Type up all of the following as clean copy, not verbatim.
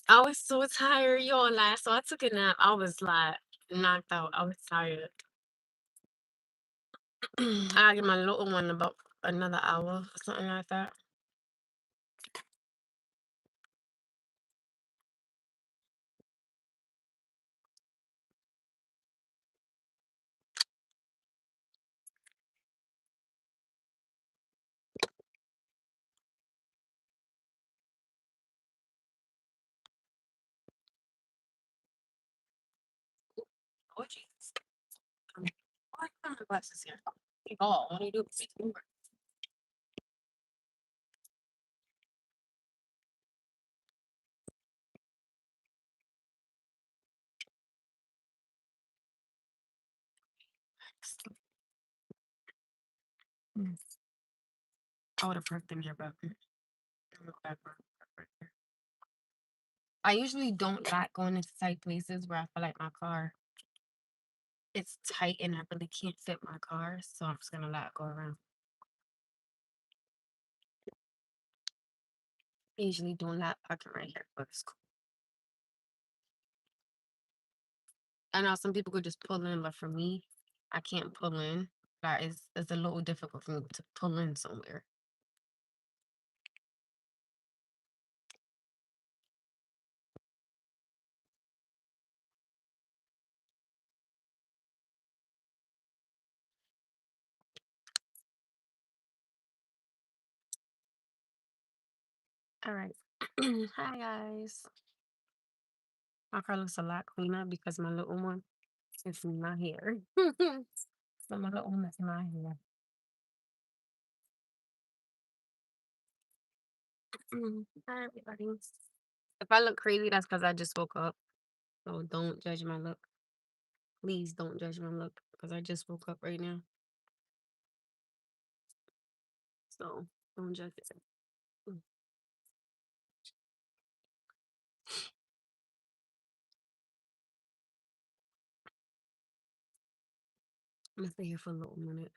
I was so tired, y'all. Last, so I took a nap. I was like knocked out. I was tired. I gotta give my little one about another hour or something like that. Oh, jeez. Why are my glasses here? Oh, what do you do? I would have parked in here, but look back right there. I usually don't like going into tight places where I feel like my car it's tight and I really can't fit my car, so I'm just gonna let it go around. I usually don't like parking right here, but it's cool. I know some people could just pull in, but for me, I can't pull in. That is it's a little difficult for me to pull in somewhere. All right. Hi guys. My car looks a lot cleaner because my little one is not here. So my little one is not here. Hi everybody. If I look crazy, that's because I just woke up. So don't judge my look. Please don't judge my look because I just woke up right now. So don't judge it. Mm, I'm gonna stay here for a little minute.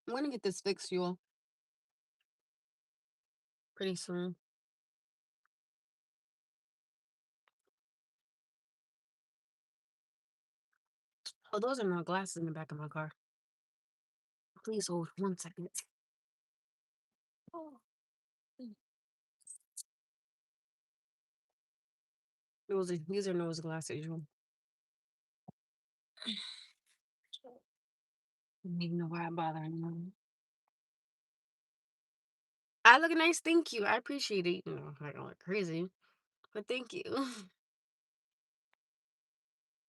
I'm gonna get this fixed, y'all, pretty soon. Oh, those are my glasses in the back of my car. Please hold 1 second. Oh, mm. These are nose glasses, y'all. I don't even know why I'm bothering them. I look nice, thank you. I appreciate it. You know, I don't look crazy, but thank you.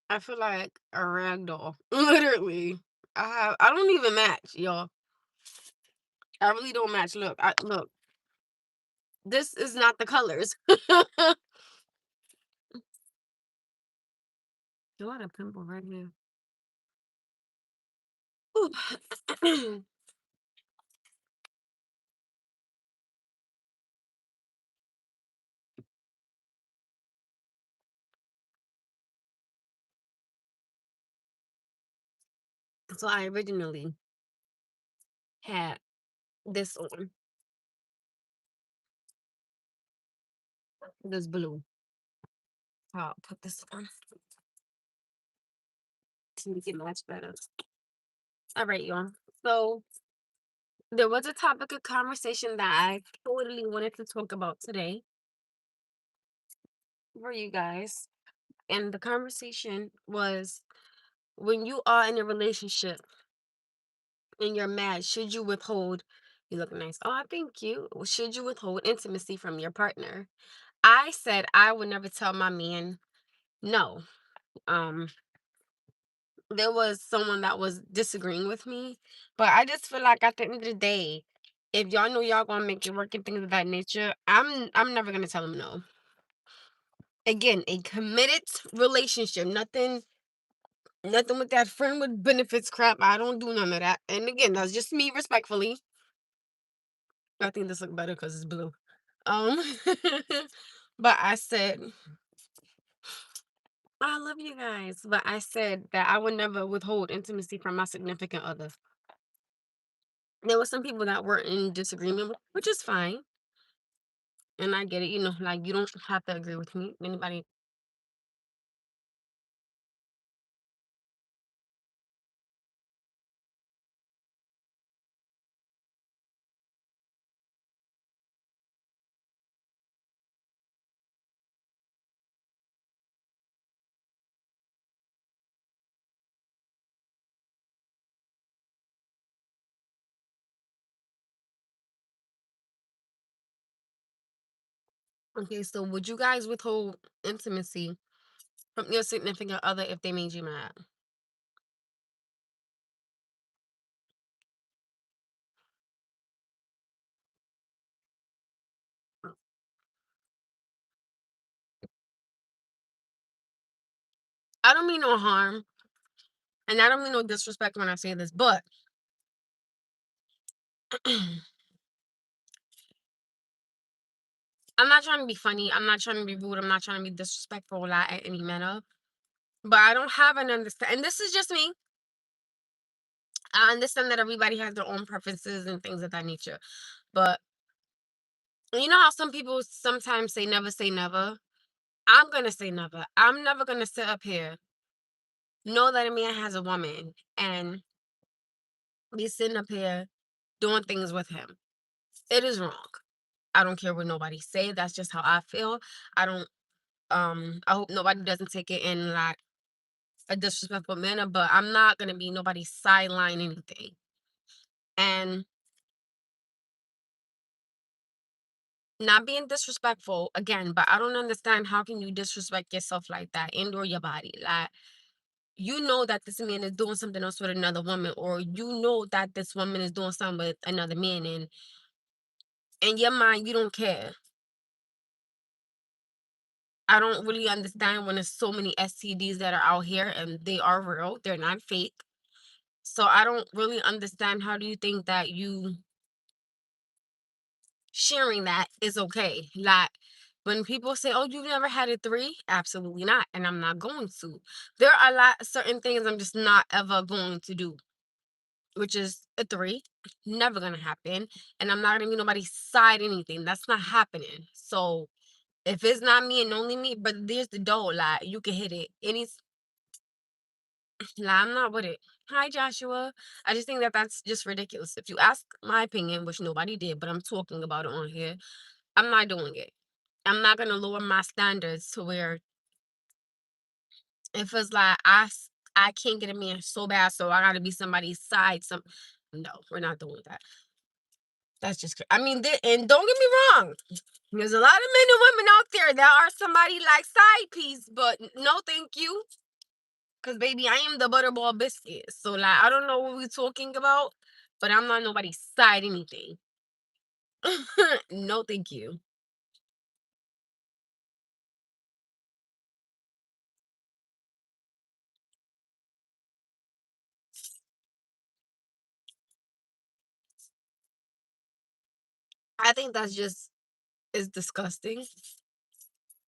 I feel like a rag doll. Literally. I don't even match, y'all. I really don't match. Look. This is not the colors. A lot of pimple right here. Ooh. So I originally had this on, this blue. I'll put this on to make it much better. All right, y'all. So there was a topic of conversation that I totally wanted to talk about today for you guys. And the conversation was when you are in a relationship and you're mad, should you withhold, you look nice. Oh, thank you. Should you withhold intimacy from your partner? I said I would never tell my man no. Um, there was someone that was disagreeing with me, but I just feel like at the end of the day, if y'all know y'all gonna make it work and things of that nature, I'm never gonna tell him no. Again, a committed relationship, nothing with that friend with benefits crap. I don't do none of that. And again, that's just me respectfully. I think this look better because it's blue. Um, but I said I love you guys, but I said that I would never withhold intimacy from my significant other. There were some people that were in disagreement, which is fine. And I get it, like, you don't have to agree with me. Anybody. Okay, so would you guys withhold intimacy from your significant other if they made you mad? I don't mean no harm, and I don't mean no disrespect when I say this, but I'm not trying to be funny. I'm not trying to be rude. I'm not trying to be disrespectful like, at any manner. But I don't have an understand. And this is just me. I understand that everybody has their own preferences and things of that nature. But you know how some people sometimes say never? I'm going to say never. I'm never going to sit up here, know that a man has a woman, and be sitting up here doing things with him. It is wrong. I don't care what nobody say. That's just how I feel. I don't I hope nobody doesn't take it in like a disrespectful manner, but I'm not gonna be nobody's sideline anything. And not being disrespectful again, but I don't understand how can you disrespect yourself like that and or your body. Like you know that this man is doing something else with another woman, or you know that this woman is doing something with another man, and in your mind you don't care. I don't really understand when there's so many STDs that are out here and they are real, they're not fake. So I don't really understand how do you think that you sharing that is okay. Like when people say, "Oh, you've never had a three?" Absolutely not, and I'm not going to. There are a lot certain things I'm just not ever going to do, which is a three. Never gonna happen, and I'm not gonna be nobody's side anything. That's not happening. So if it's not me and only me, but there's the door. Like you can hit it any. Like I'm not with it. Hi, Joshua. I just think that that's just ridiculous. If you ask my opinion, which nobody did, but I'm talking about it on here, I'm not doing it. I'm not gonna lower my standards to where if it's like I can't get a man so bad, so I gotta be somebody's side. No, we're not doing that. That's just I mean, and don't get me wrong. There's a lot of men and women out there that are somebody like side piece, but no, thank you. Cause baby, I am the butterball biscuit. So like, I don't know what we're talking about, but I'm not nobody's side anything. No, thank you. I think that's just is disgusting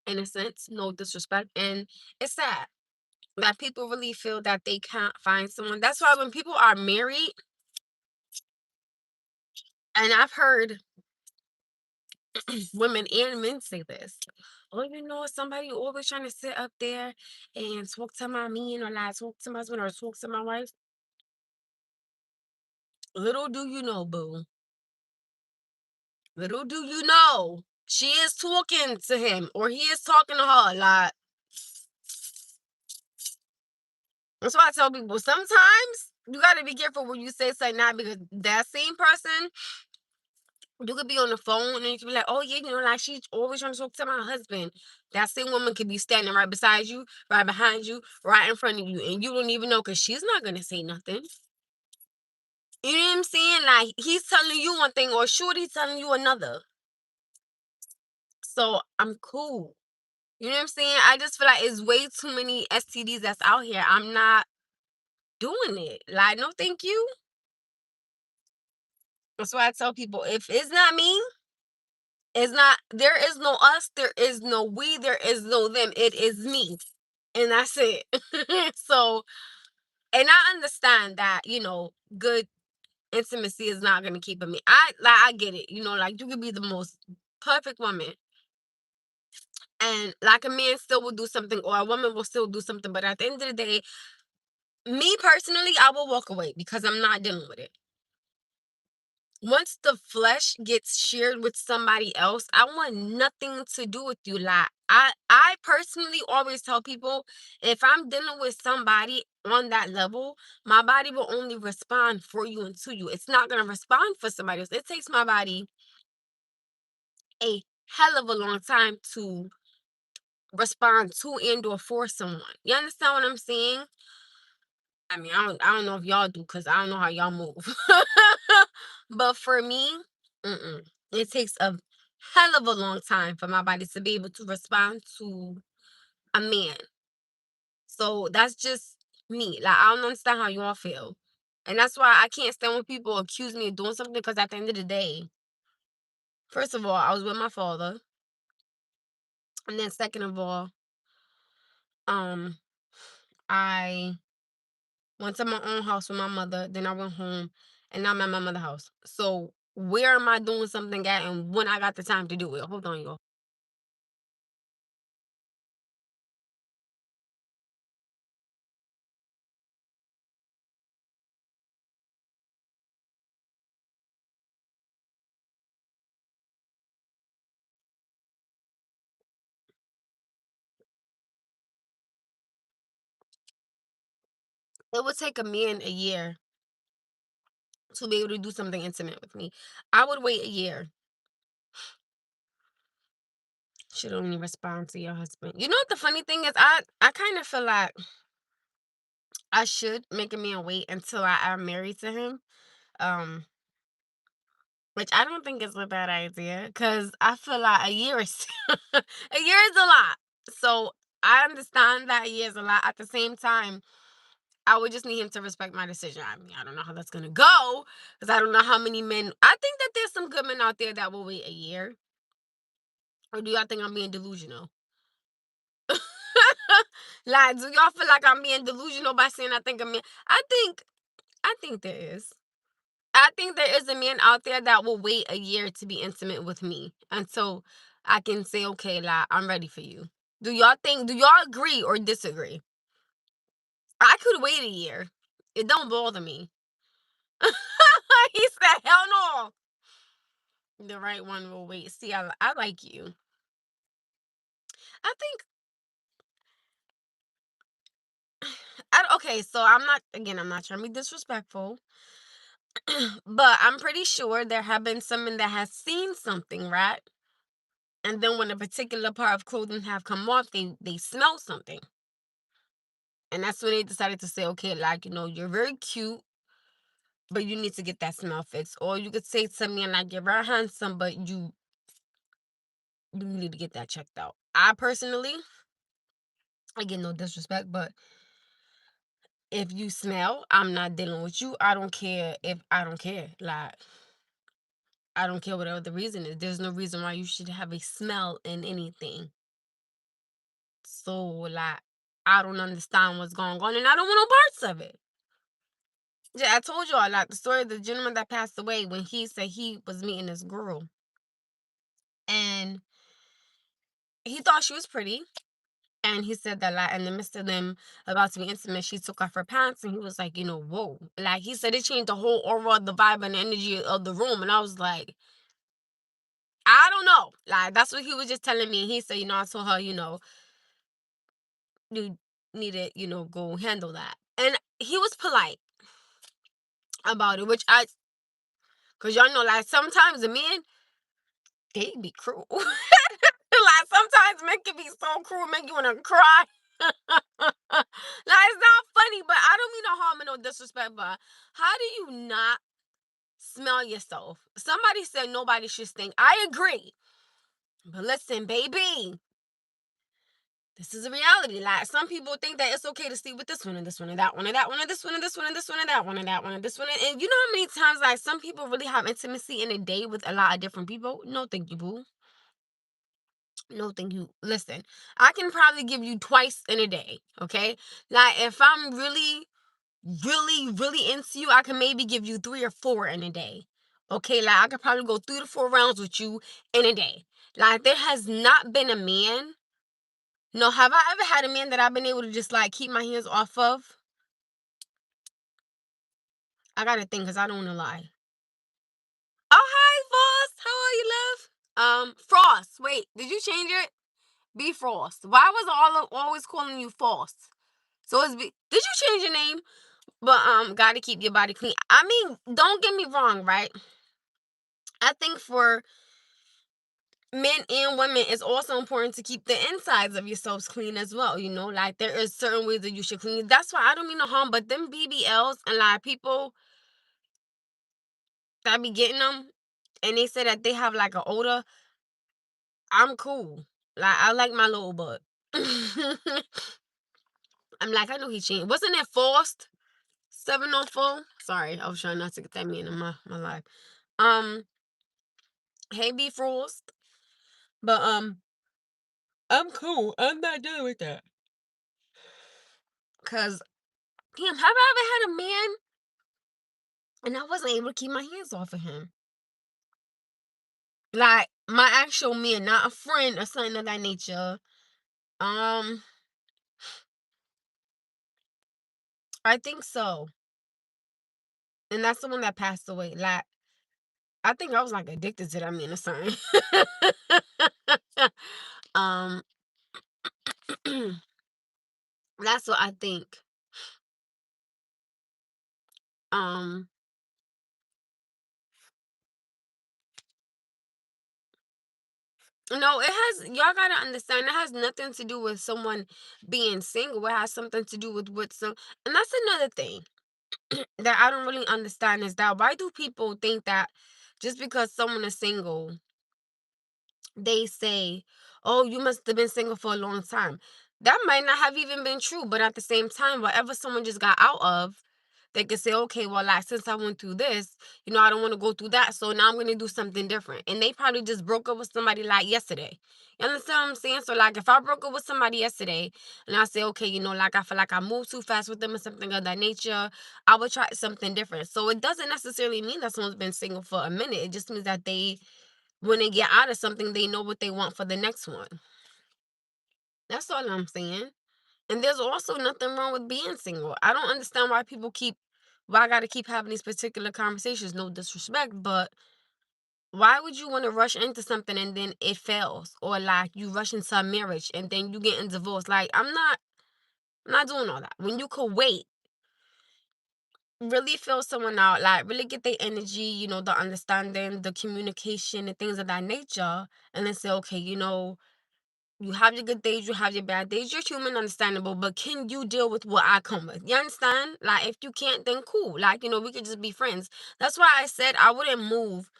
in a sense. No disrespect, and it's sad that people really feel that they can't find someone. That's why when people are married, and I've heard women and men say this. Oh, somebody always trying to sit up there and talk to my man or like talk to my husband or talk to my wife. Little do you know, boo. Little do you know. She is talking to him or he is talking to her. Like, that's why I tell people sometimes you got to be careful when you say something not because that same person, you could be on the phone and you could be like, oh, yeah, like she's always trying to talk to my husband. That same woman could be standing right beside you, right behind you, right in front of you, and you don't even know because she's not going to say nothing. You know what I'm saying? Like, he's telling you one thing or Shorty's telling you another. So I'm cool. You know what I'm saying? I just feel like it's way too many STDs that's out here. I'm not doing it. Like, no, thank you. That's why I tell people if it's not me, it's not, there is no us, there is no we, there is no them. It is me. And that's it. So, and I understand that, good intimacy is not going to keep me. I get it. Like, you could be the most perfect woman. And like a man still will do something, or a woman will still do something, but at the end of the day, me personally, I will walk away because I'm not dealing with it. Once the flesh gets shared with somebody else, I want nothing to do with you. Like I personally always tell people, if I'm dealing with somebody on that level, my body will only respond for you and to you. It's not gonna respond for somebody else. It takes my body a hell of a long time to respond to and or for someone. You understand what I'm saying? I mean, I don't know if y'all do, because I don't know how y'all move. But for me, mm-mm, it takes a hell of a long time for my body to be able to respond to a man. So that's just me. Like, I don't understand how y'all feel. And that's why I can't stand when people accuse me of doing something, because at the end of the day, first of all, I was with my father. And then second of all, um, I went to my own house with my mother, then I went home, and now I'm at my mother's house. So where am I doing something at, and when I got the time to do it? Hold on, y'all. It would take a man a year to be able to do something intimate with me. I would wait a year. Should only respond to your husband. You know what the funny thing is? I kind of feel like I should make a man wait until I'm married to him. Um, which I don't think is a bad idea, because I feel like a year is a year is a lot. So I understand that a year is a lot. At the same time, I would just need him to respect my decision. I mean, I don't know how that's gonna go, because I don't know how many men. I think that there's some good men out there that will wait a year. Or do y'all think I'm being delusional? Like, do y'all feel like I'm being delusional by saying I think a man? I think there is. I think there is a man out there that will wait a year to be intimate with me until I can say, okay, like, I'm ready for you. Do y'all agree or disagree? I could wait a year. It don't bother me. He said, hell no. The right one will wait. See, I like you. I think, okay, so I'm not trying to be disrespectful, but I'm pretty sure there have been someone that has seen something, right? And then when a particular part of clothing have come off, they smell something. And that's when they decided to say, okay, like, you're very cute, but you need to get that smell fixed. Or you could say to me, like, you're very handsome, but you need to get that checked out. I personally, I get no disrespect, but if you smell, I'm not dealing with you. I don't care if I don't care. Like, I don't care whatever the reason is. There's no reason why you should have a smell in anything. So, like, I don't understand what's going on, and I don't want no parts of it. Yeah, I told y'all, like, the story of the gentleman that passed away, when he said he was meeting this girl, and he thought she was pretty. And he said that, like, in the midst of them about to be intimate, she took off her pants, and he was like, whoa. Like, he said it changed the whole aura, the vibe, and the energy of the room. And I was like, I don't know. Like, that's what he was just telling me. And he said, I told her, you need to, go handle that. And he was polite about it, because y'all know, like, sometimes the men, they be cruel. Like, sometimes men can be so cruel, make you want to cry. Like, it's not funny, but I don't mean no harm and no disrespect, but how do you not smell yourself? Somebody said nobody should stink. I agree. But listen, baby, this is a reality. Like, some people think that it's okay to sleep with this one and this one and that one and that one and this one and this one and this one and that one and that one and this one. And you know how many times, like, some people really have intimacy in a day with a lot of different people? No, thank you, boo. No, thank you. Listen, I can probably give you twice in a day. Okay. Like, if I'm really, really, really into you, I can maybe give you 3 or 4 in a day. Okay, like I could probably go 3 to 4 rounds with you in a day. Like there has not been a man. No, have I ever had a man that I've been able to just like keep my hands off of? I gotta think because I don't want to lie. Oh, hi, Frost. How are you, love? Frost. Wait, did you change it? Be Frost. Why was always calling you Frost? So it's be. Did you change your name? But gotta keep your body clean. I mean, don't get me wrong, right? I think for men and women, it's also important to keep the insides of yourselves clean as well. You know, like there is certain ways that you should clean. That's why I don't mean no harm, but them BBLs and like people that be getting them, and they say that they have like an odor. I'm cool. Like I like my little butt. I'm like I know he changed. Wasn't it Forced 704? Sorry, I was trying not to get that mean in my life. Um, hey, B Frost, but I'm cool. I'm not dealing with that. Cause damn, have I ever had a man and I wasn't able to keep my hands off of him? Like my actual man, not a friend or something of that nature. Um, I think so. And that's the one that passed away. Like I think I was like addicted to that man or something. um, that's what I think. Um, no, it has. Y'all gotta understand. It has nothing to do with someone being single. It has something to do with what some. And that's another thing that I don't really understand is that why do people think that just because someone is single, they say, "Oh, you must have been single for a long time." That might not have even been true, but at the same time, whatever someone just got out of, they could say, okay, well, like since I went through this, I don't want to go through that, so now I'm gonna do something different. And they probably just broke up with somebody like yesterday. You understand what I'm saying? So like if I broke up with somebody yesterday and I say, okay, like I feel like I moved too fast with them or something of that nature, I would try something different. So it doesn't necessarily mean that someone's been single for a minute. It just means that they when they get out of something, they know what they want for the next one. That's all I'm saying. And there's also nothing wrong with being single. I don't understand why I gotta keep having these particular conversations. No disrespect, but why would you want to rush into something and then it fails? Or like you rush into a marriage and then you get in divorce. Like I'm not doing all that. When you could wait, really feel someone out, like really get the energy, the understanding, the communication and things of that nature, and then say, okay, you have your good days, you have your bad days. You're human, understandable, but can you deal with what I come with? You understand? Like, if you can't, then cool. Like, we could just be friends. That's why I said I wouldn't move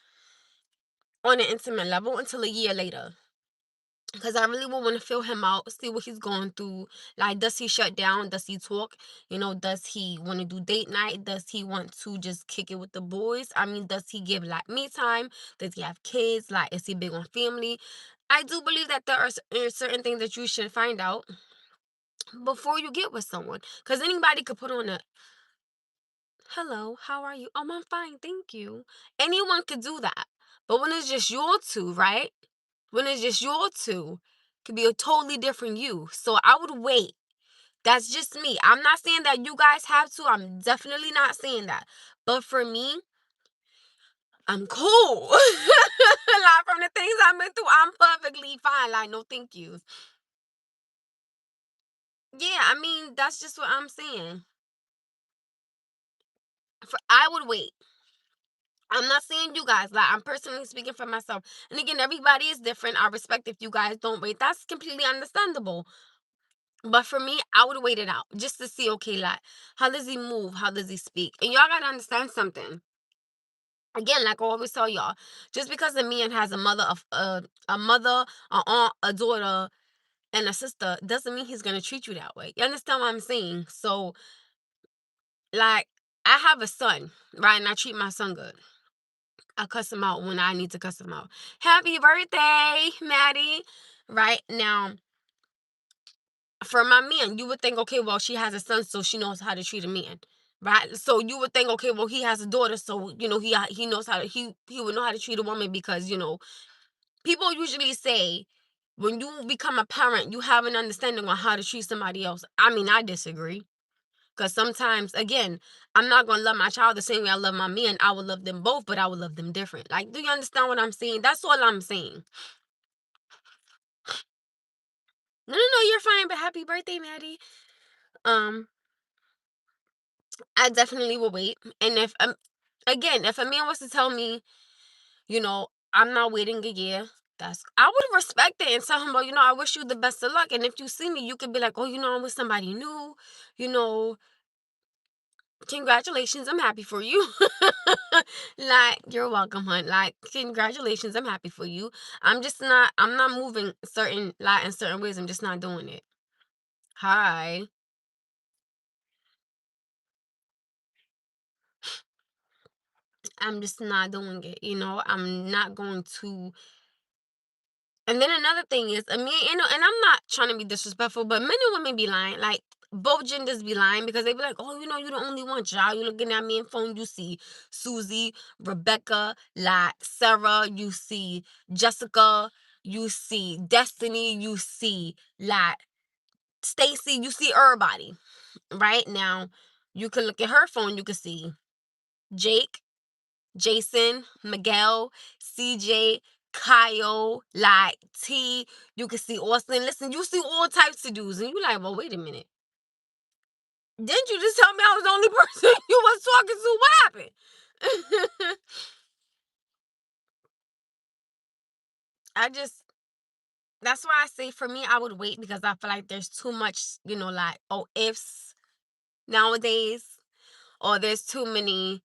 on an intimate level until a year later. Because I really would want to feel him out, see what he's going through. Like, does he shut down? Does he talk? Does he want to do date night? Does he want to just kick it with the boys? I mean, does he give like me time? Does he have kids? Like, is he big on family? I do believe that there are certain things that you should find out before you get with someone. Because anybody could put on a hello, how are you? Oh, I'm fine, thank you. Anyone could do that. But when it's just your two, right? When it's just your two, could be a totally different you. So I would wait. That's just me. I'm not saying that you guys have to. I'm definitely not saying that. But for me, I'm cool. Like from the things I've been through, I'm perfectly fine. Like, no thank yous. Yeah, I mean, that's just what I'm saying. I would wait. I'm not saying you guys, like I'm personally speaking for myself. And again, everybody is different. I respect if you guys don't wait. That's completely understandable. But for me, I would wait it out just to see, okay, like how does he move? How does he speak? And y'all gotta understand something. Again, like I always tell y'all, just because a man has a mother, a aunt, a daughter, and a sister, doesn't mean he's gonna treat you that way. You understand what I'm saying? So, like, I have a son, right? And I treat my son good. I cuss him out when I need to cuss him out. Happy birthday, Maddie. Right now, for my man, you would think, okay, well, she has a son, so she knows how to treat a man. right? So you would think, okay, well, he has a daughter, so he knows how to he would know how to treat a woman because people usually say when you become a parent, you have an understanding on how to treat somebody else. I mean, I disagree. Because sometimes, again, I'm not going to love my child the same way I love my man. I would love them both, but I would love them different. Like, do you understand what I'm saying? That's all I'm saying. No, no, no, you're fine, but happy birthday, Maddie. Um, I definitely will wait. And again, if a man was to tell me, I'm not waiting a year, I would respect it and tell him, well, I wish you the best of luck. And if you see me, you could be like, oh, I'm with somebody new, you know, congratulations, I'm happy for you. Like, you're welcome, hun. Like, congratulations, I'm happy for you. I'm not moving in certain ways. I'm just not doing it. Hi. I'm just not doing it. I'm not going to. And then another thing is, I mean, and I'm not trying to be disrespectful, but men and women be lying. Like, both genders be lying because they be like, oh, you're the only one, child. You looking at me in phone, you see Susie, Rebecca, like Sarah, you see Jessica, you see Destiny, you see like Stacy, you see everybody. Right now, you can look at her phone, you can see Jake, Jason, Miguel, CJ, Kyle, like T. You can see Austin. Listen, you see all types of dudes, and you like, well, wait a minute. Didn't you just tell me I was the only person you was talking to? What happened? I just that's why I say for me, I would wait because I feel like there's too much, like ifs nowadays, or there's too many,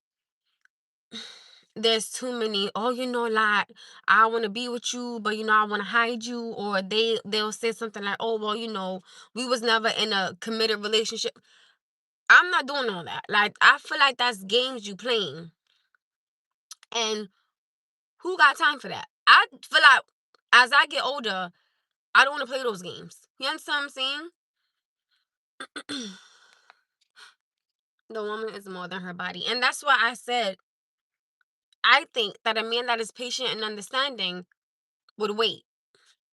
oh, like, I want to be with you, but I want to hide you, or they'll say something like, oh, well, we was never in a committed relationship. I'm not doing all that. Like, I feel like that's games you playing, and who got time for that? I feel like as I get older, I don't want to play those games. You understand what I'm saying? The woman is more than her body, and that's why I said I think that a man that is patient and understanding would wait,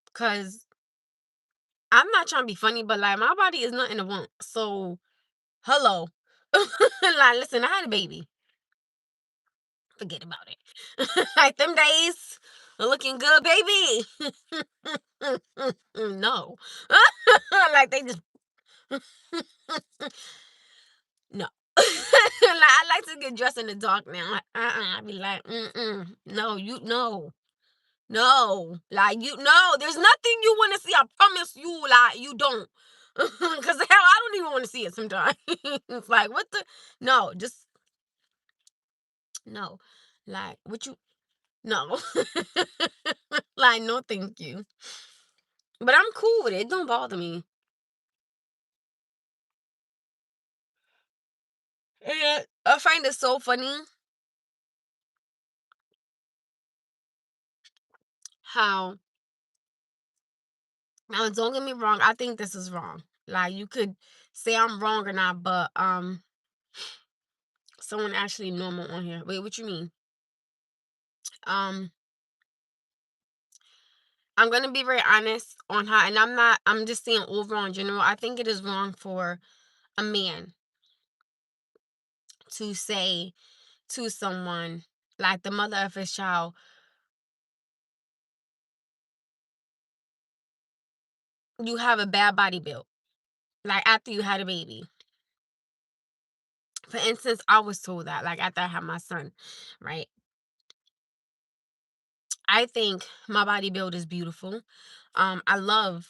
because I'm not trying to be funny, but like my body is nothing to want. So hello. Like, listen, I had a baby. Forget about it. Like, them days are looking good, baby. No. Like, they just no. Like, I like to get dressed in the dark now. Like, I be like, no, no. No, like, no, there's nothing you want to see. I promise you, like, you don't. Because hell, I don't even want to see it sometimes. It's like, what the? No, just no. Like, what you? No. Like, no, thank you. But I'm cool with it. It don't bother me. Yeah, I find it so funny how, now, don't get me wrong, I think this is wrong. Like, you could say I'm wrong or not, but someone actually normal on here. Wait, what you mean? Um, I'm gonna be very honest on how, and I'm just saying overall in general, I think it is wrong for a man to say to someone, like the mother of his child, you have a bad body build, like after you had a baby. For instance, I was told that, like, after I had my son, right? I think my body build is beautiful. I love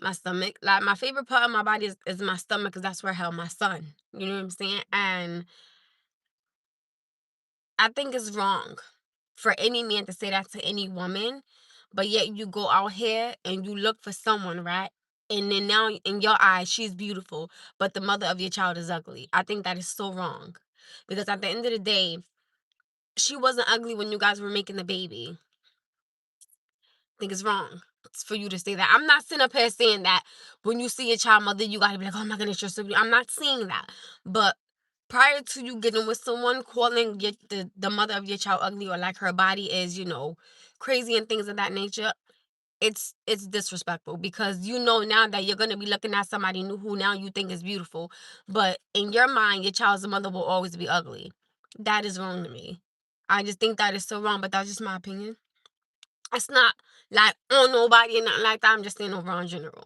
my stomach. Like, my favorite part of my body is my stomach, because that's where I held my son. You know what I'm saying? And I think it's wrong for any man to say that to any woman, but yet you go out here and you look for someone, right? And then now in your eyes, she's beautiful, but the mother of your child is ugly. I think that is so wrong. Because at the end of the day, she wasn't ugly when you guys were making the baby. I think it's wrong for you to say that. I'm not sitting up here saying that when you see a child mother, you gotta be like, oh my goodness, you're so beautiful. I'm not saying that. But prior to you getting with someone, calling the mother of your child ugly, or like her body is, crazy and things of that nature, it's disrespectful, because you know now that you're gonna be looking at somebody new who now you think is beautiful, but in your mind, your child's mother will always be ugly. That is wrong to me. I just think that is so wrong, but that's just my opinion. It's not like on nobody and nothing like that. I'm just saying overall in general.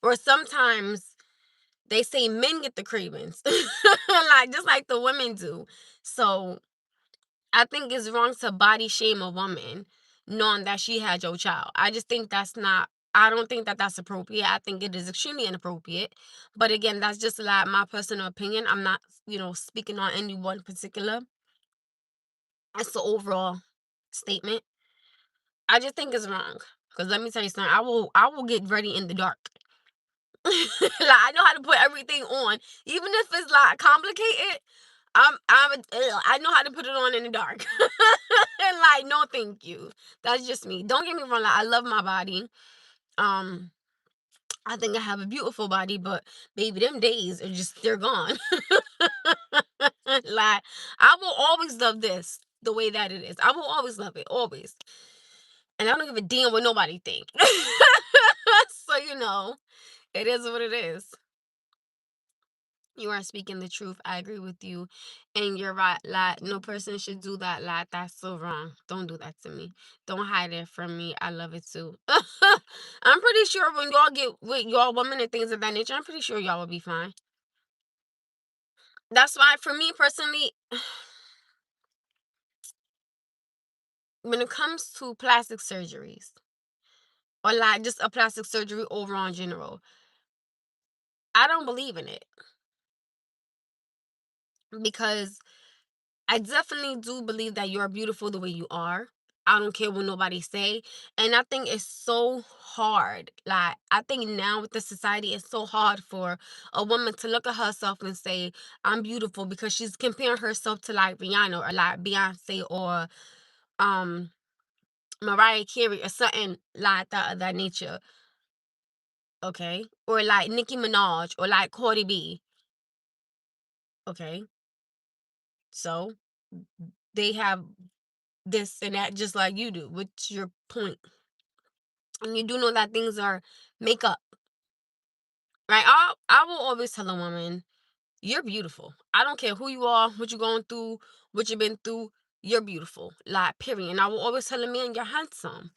Or sometimes they say men get the cravings, like just like the women do. So I think it's wrong to body shame a woman knowing that she had your child. I just think that's not. I don't think that that's appropriate. I think it is extremely inappropriate. But again, that's just like my personal opinion. I'm not, speaking on any one particular. It's the overall statement. I just think it's wrong. Cause let me tell you something. I will get ready in the dark. Like, I know how to put everything on, even if it's like complicated. I know how to put it on in the dark. And like, no, thank you. That's just me. Don't get me wrong. Like, I love my body. Um, I think I have a beautiful body, but baby, them days are just they're gone. Like, I will always love this the way that it is. I will always love it, always. And I don't give a damn what nobody think. So it is what it is. You are speaking the truth. I agree with you. And you're right. Like, no person should do that. Like, that's so wrong. Don't do that to me. Don't hide it from me. I love it too. I'm pretty sure when y'all get with y'all women and things of that nature, I'm pretty sure y'all will be fine. That's why, for me personally, when it comes to plastic surgeries, or like just a plastic surgery overall in general, I don't believe in it, because I definitely do believe that you're beautiful the way you are. I don't care what nobody say. And I think it's so hard. Like, I think now with the society, it's so hard for a woman to look at herself and say, I'm beautiful, because she's comparing herself to like Rihanna or like Beyonce or um Mariah Carey or something like that of that nature. Okay. Or like Nicki Minaj or like Cardi B. Okay. So they have this and that just like you do. What's your point? And you do know that things are makeup, right? I will always tell a woman, you're beautiful. I don't care who you are, what you're going through, what you've been through. You're beautiful, like, period. And I will always tell a man, you're handsome.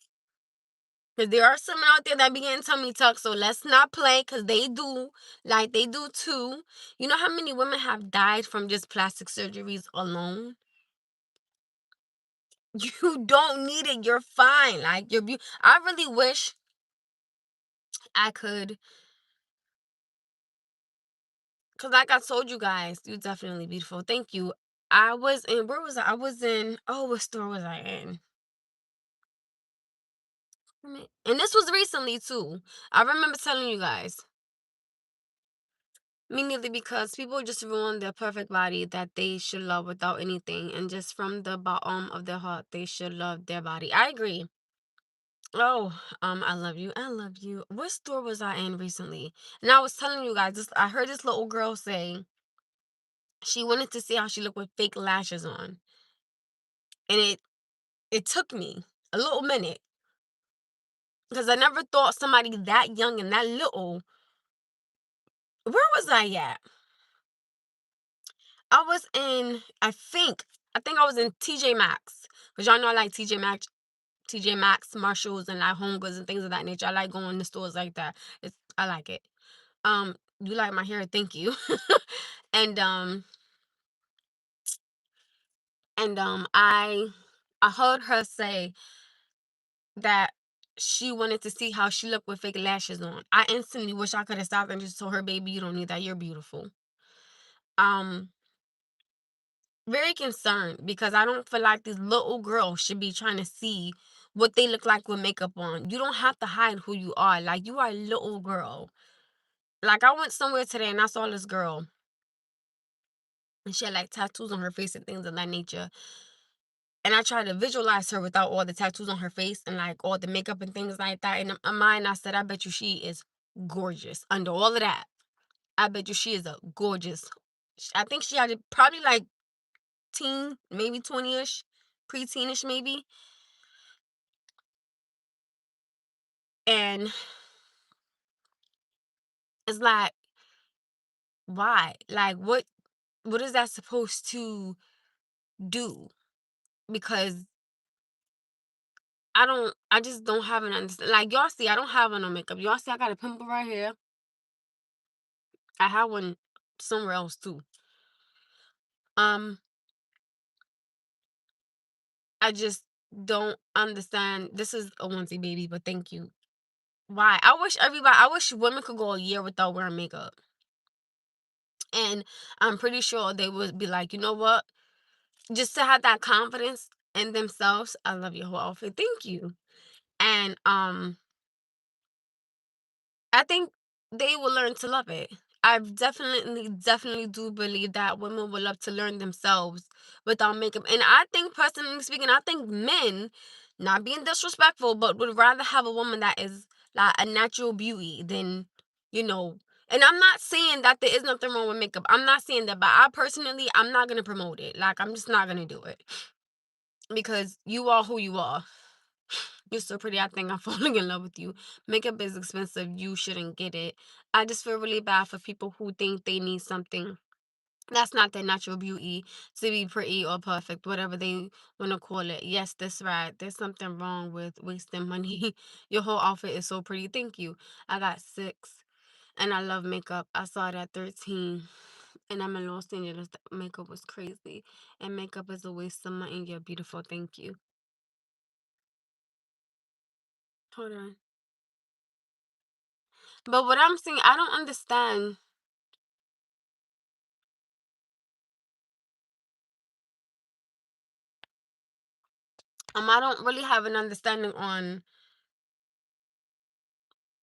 Because there are some out there that be getting tummy tuck, so let's not play, because they do, like, they do too. You know how many women have died from just plastic surgeries alone? You don't need it. You're fine. Like, you're beautiful. I really wish I could. Cause like I told you guys, you're definitely beautiful. Thank you. I was in, where was I? I was in, oh, what store was I in? And this was recently too. I remember telling you guys. Me neither, because people just ruin their perfect body that they should love without anything. And just from the bottom of their heart, they should love their body. I agree. Oh, I love you. I love you. What store was I in recently? And I was telling you guys, this, I heard this little girl say she wanted to see how she looked with fake lashes on. And it took me a little minute, because I never thought somebody that young and that little. Where was I at? I was in, I think I was in TJ Maxx. Because y'all know I like TJ Maxx, Marshalls, and like Home Goods and things of that nature. I like going to stores like that. I like it. You like my hair, thank you. and I heard her say that she wanted to see how she looked with fake lashes on. I instantly wish I could have stopped and just told her, baby, you don't need that. You're beautiful. Um, Very concerned, because I don't feel like these little girls should be trying to see what they look like with makeup on. You don't have to hide who you are. Like, you are a little girl. Like, I went somewhere today and I saw this girl, and she had like tattoos on her face and things of that nature. And I tried to visualize her without all the tattoos on her face and like all the makeup and things like that. And in my mind, I said, I bet you she is gorgeous under all of that. I bet you she is a gorgeous I think she had it probably like teen, maybe 20ish, preteenish maybe. And it's like, why? Like, what is that supposed to do? Because I just don't have an understand. Like, y'all see, I don't have on no makeup. Y'all see, I got a pimple right here. I have one somewhere else too. Um, I just don't understand. This is a onesie, baby, but thank you. Why? I wish women could go a year without wearing makeup. And I'm pretty sure they would be like, you know what? Just to have that confidence in themselves. I love your whole outfit. Thank you. And I think they will learn to love it. I definitely do believe that women will love to learn themselves without makeup. And I think, personally speaking, I think men, not being disrespectful, but would rather have a woman that is like a natural beauty than, you know. And I'm not saying that there is nothing wrong with makeup. I'm not saying that, but I'm not gonna promote it. Like, I'm just not gonna do it because you are who you are. You're so pretty. I think I'm falling in love with you. Makeup is expensive. You shouldn't get it. I just feel really bad for people who think they need something that's not their natural beauty to be pretty or perfect, whatever they want to call it. Yes, that's right. There's something wrong with wasting money. Your whole outfit is so pretty. Thank you. I got six. And I love makeup. I saw it at 13. And I'm in Los Angeles. Makeup was crazy. And makeup is a waste of money. You're beautiful. Thank you. Hold on. But what I'm saying, I don't understand. I don't really have an understanding on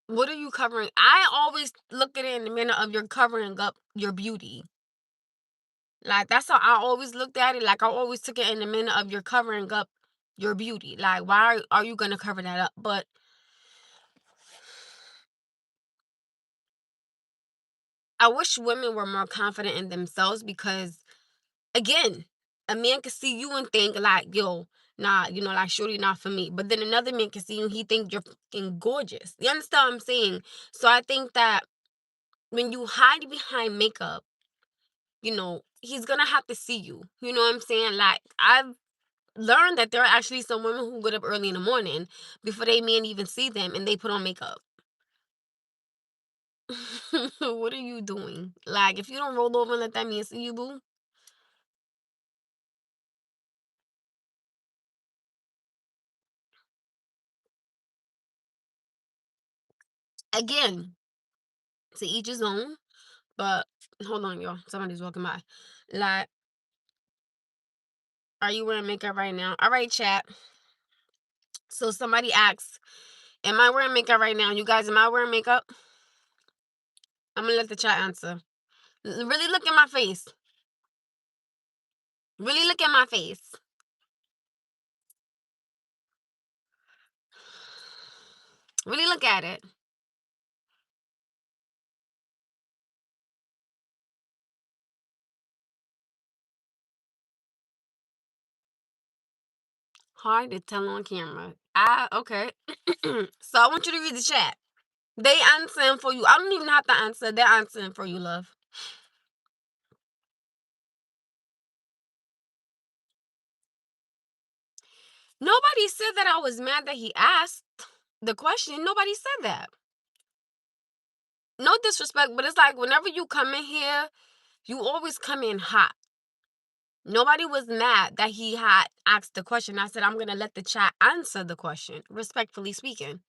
what are you covering. I always look at it in the manner of you're covering up your beauty. Like, that's how I always looked at it. Like, I always took it in the manner of you're covering up your beauty. Like, why are you gonna cover that up? But I wish women were more confident in themselves because, again, a man can see you and think like, yo, nah, like, shorty not for me. But then another man can see you and he think you're fucking gorgeous. You understand what I'm saying? So I think that when you hide behind makeup, he's gonna have to see you. You know what I'm saying? Like, I've learned that there are actually some women who get up early in the morning before they men even see them and they put on makeup. What are you doing? Like, if you don't roll over and let that man see you, boo. Again, to each his own. But hold on, y'all. Somebody's walking by. Like, are you wearing makeup right now? All right, chat. So somebody asks, am I wearing makeup right now? You guys, am I wearing makeup? I'm gonna let the chat answer. Really look at my face. Really look at my face. Really look at it. Hard to tell on camera. Okay. So I want you to read the chat. They answering for you. I don't even have to answer. They're answering for you, love. Nobody said that I was mad that he asked the question. Nobody said that. No disrespect, but it's like whenever you come in here, you always come in hot. Nobody was mad that he had asked the question. I said, I'm going to let the chat answer the question, respectfully speaking.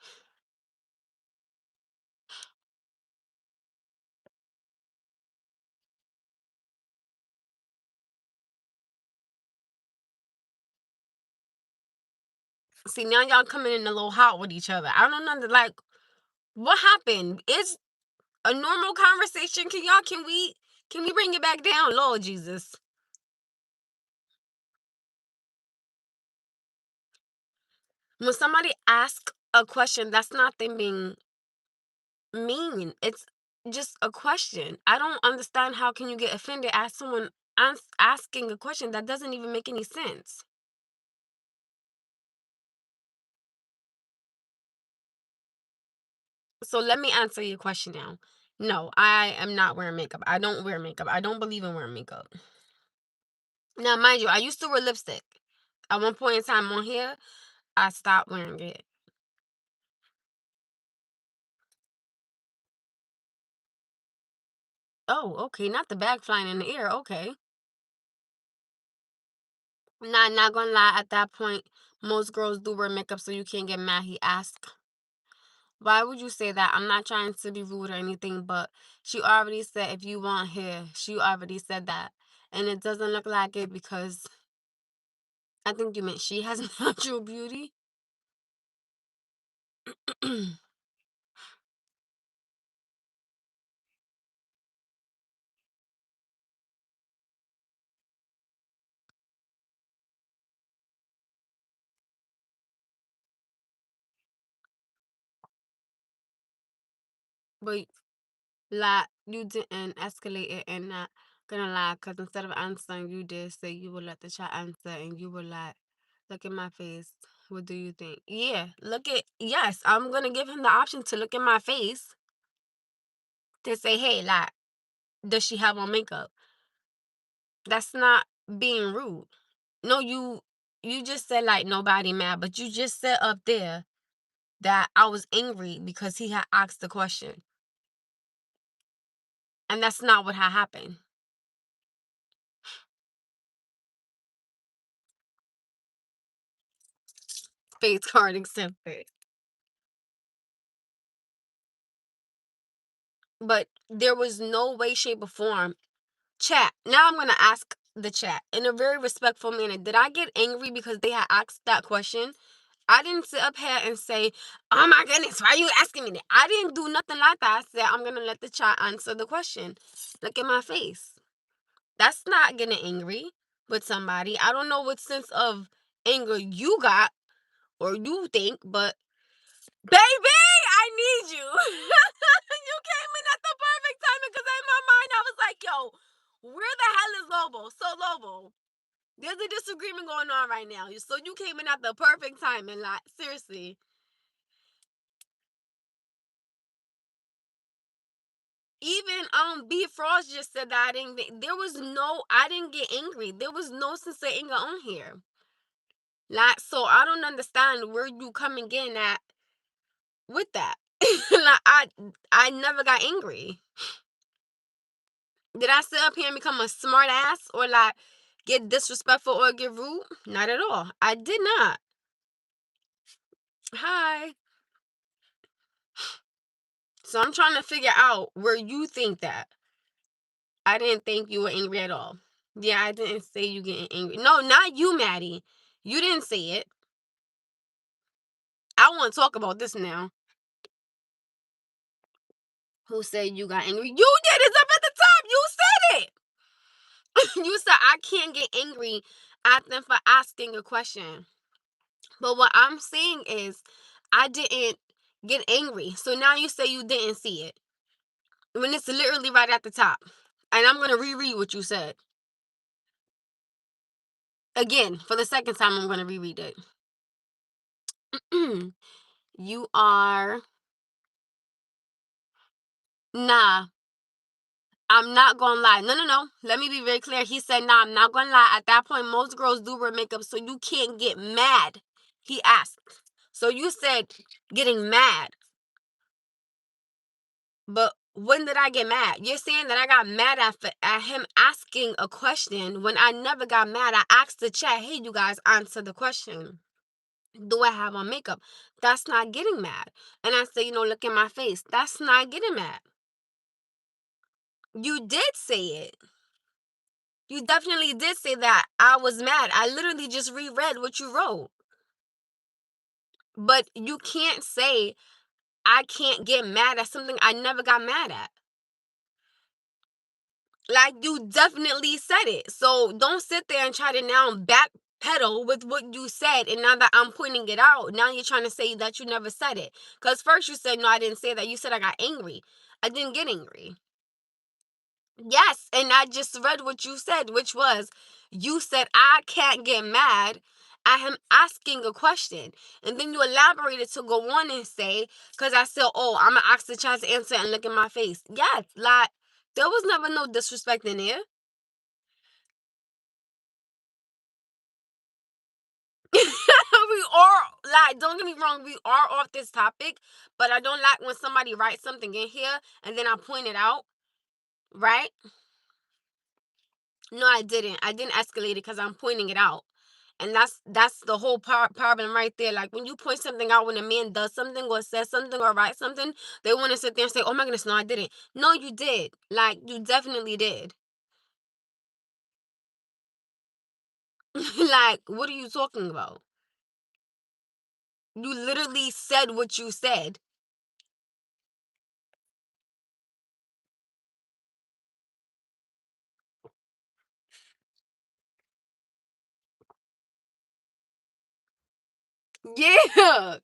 See, now y'all coming in a little hot with each other. I don't know, like, what happened? It's a normal conversation. Can we bring it back down, Lord Jesus? When somebody asks a question, that's not them being mean. just a question. I don't understand how can you get offended at someone asking a question that doesn't even make any sense. So let me answer your question now. No, I am not wearing makeup. I don't wear makeup. I don't believe in wearing makeup. Now, mind you, I used to wear lipstick. At one point in time on here, I stopped wearing it. Oh, okay. Not the bag flying in the air. Okay. Not gonna lie. At that point, most girls do wear makeup, so you can't get mad. He asked, "Why would you say that?" I'm not trying to be rude or anything, but she already said if you want hair, she already said that, and it doesn't look like it because I think you meant she has natural beauty. But like you didn't escalate it and not gonna lie, because instead of answering, you did say you would let the chat answer, and you were like, "Look at my face. What do you think?" Yeah, look at yes. I'm gonna give him the option to look at my face to say, "Hey, like, does she have on makeup?" That's not being rude. No, you just said like nobody mad, but you just said up there that I was angry because he had asked the question, and that's not what had happened. Face card accepted. But there was no way, shape, or form. Chat. Now I'm gonna ask the chat in a very respectful manner. Did I get angry because they had asked that question? I didn't sit up here and say, "Oh my goodness, why are you asking me that?" I didn't do nothing like that. I said, "I'm gonna let the chat answer the question." Look at my face. That's not getting angry with somebody. I don't know what sense of anger you got or you think, but baby, I need you. You came in at the perfect timing because in my mind I was like, yo, where the hell is Lobo? So Lobo, there's a disagreement going on right now. So you came in at the perfect timing. Like, seriously. Even B Frost just said that there was no I didn't get angry. There was no sense of anger on here. Like, so I don't understand where you coming in at with that. Like, I never got angry. Did I sit up here and become a smart ass or like get disrespectful or get rude? Not at all. I did not. Hi. So I'm trying to figure out where you think that. I didn't think you were angry at all. Yeah, I didn't say you getting angry. No, not you, Maddie. You didn't say it. I want to talk about this now. Who said you got angry? You did. It's up at the top. You said it. You said I can't get angry at them for asking a question. But what I'm saying is I didn't get angry. So now you say you didn't see it. When it's literally right at the top. And I'm gonna reread what you said. Again, for the second time I'm gonna reread it. You are nah. I'm not gonna lie. No, no, no. Let me be very clear. He said, nah, I'm not gonna lie. At that point, most girls do wear makeup, so you can't get mad. He asked. So you said getting mad. But when did I get mad? You're saying that I got mad at him asking a question when I never got mad. I asked the chat, hey, you guys, answer the question. Do I have on makeup? That's not getting mad. And I say, look at my face. That's not getting mad. You did say it. You definitely did say that I was mad. I literally just reread what you wrote. But you can't say I can't get mad at something I never got mad at. Like, you definitely said it. So don't sit there and try to now backpedal with what you said. And now that I'm pointing it out, now you're trying to say that you never said it. Because first you said, no, I didn't say that. You said I got angry. I didn't get angry. Yes, and I just read what you said, which was you said I can't get mad at him asking a question. And then you elaborated to go on and say, because I said, oh, I'm going to ask the child to answer and look in my face. Yes, like, there was never no disrespect in there. We are, like, don't get me wrong, we are off this topic, but I don't like when somebody writes something in here and then I point it out, right? No, I didn't. I didn't escalate it because I'm pointing it out. And that's the whole problem right there. Like when you point something out, when a man does something or says something or writes something, they want to sit there and say, "Oh my goodness, no, I didn't." No, you did. Like you definitely did. Like, what are you talking about? You literally said what you said. Yeah.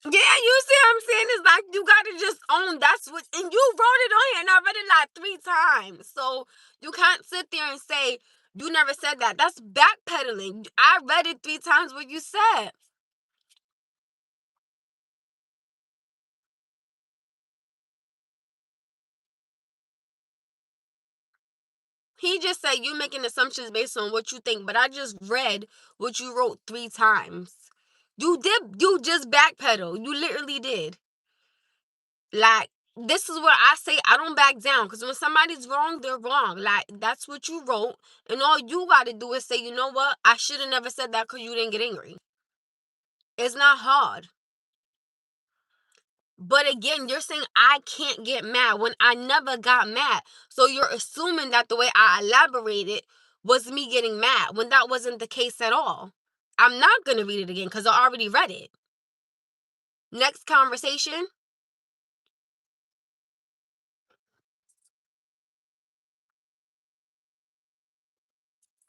Yeah, you see what I'm saying? It's like you gotta just own that's what, and you wrote it on here, and I read it like 3 times. So you can't sit there and say you never said that. That's backpedaling. I read it 3 times what you said. He just said you making assumptions based on what you think, but I just read what you wrote 3 times. You just backpedal. You literally did. Like, this is where I say I don't back down. Because when somebody's wrong, they're wrong. Like, that's what you wrote. And all you got to do is say, you know what? I should have never said that because you didn't get angry. It's not hard. But again, you're saying I can't get mad when I never got mad. So you're assuming that the way I elaborated was me getting mad when that wasn't the case at all. I'm not going to read it again because I already read it. Next conversation,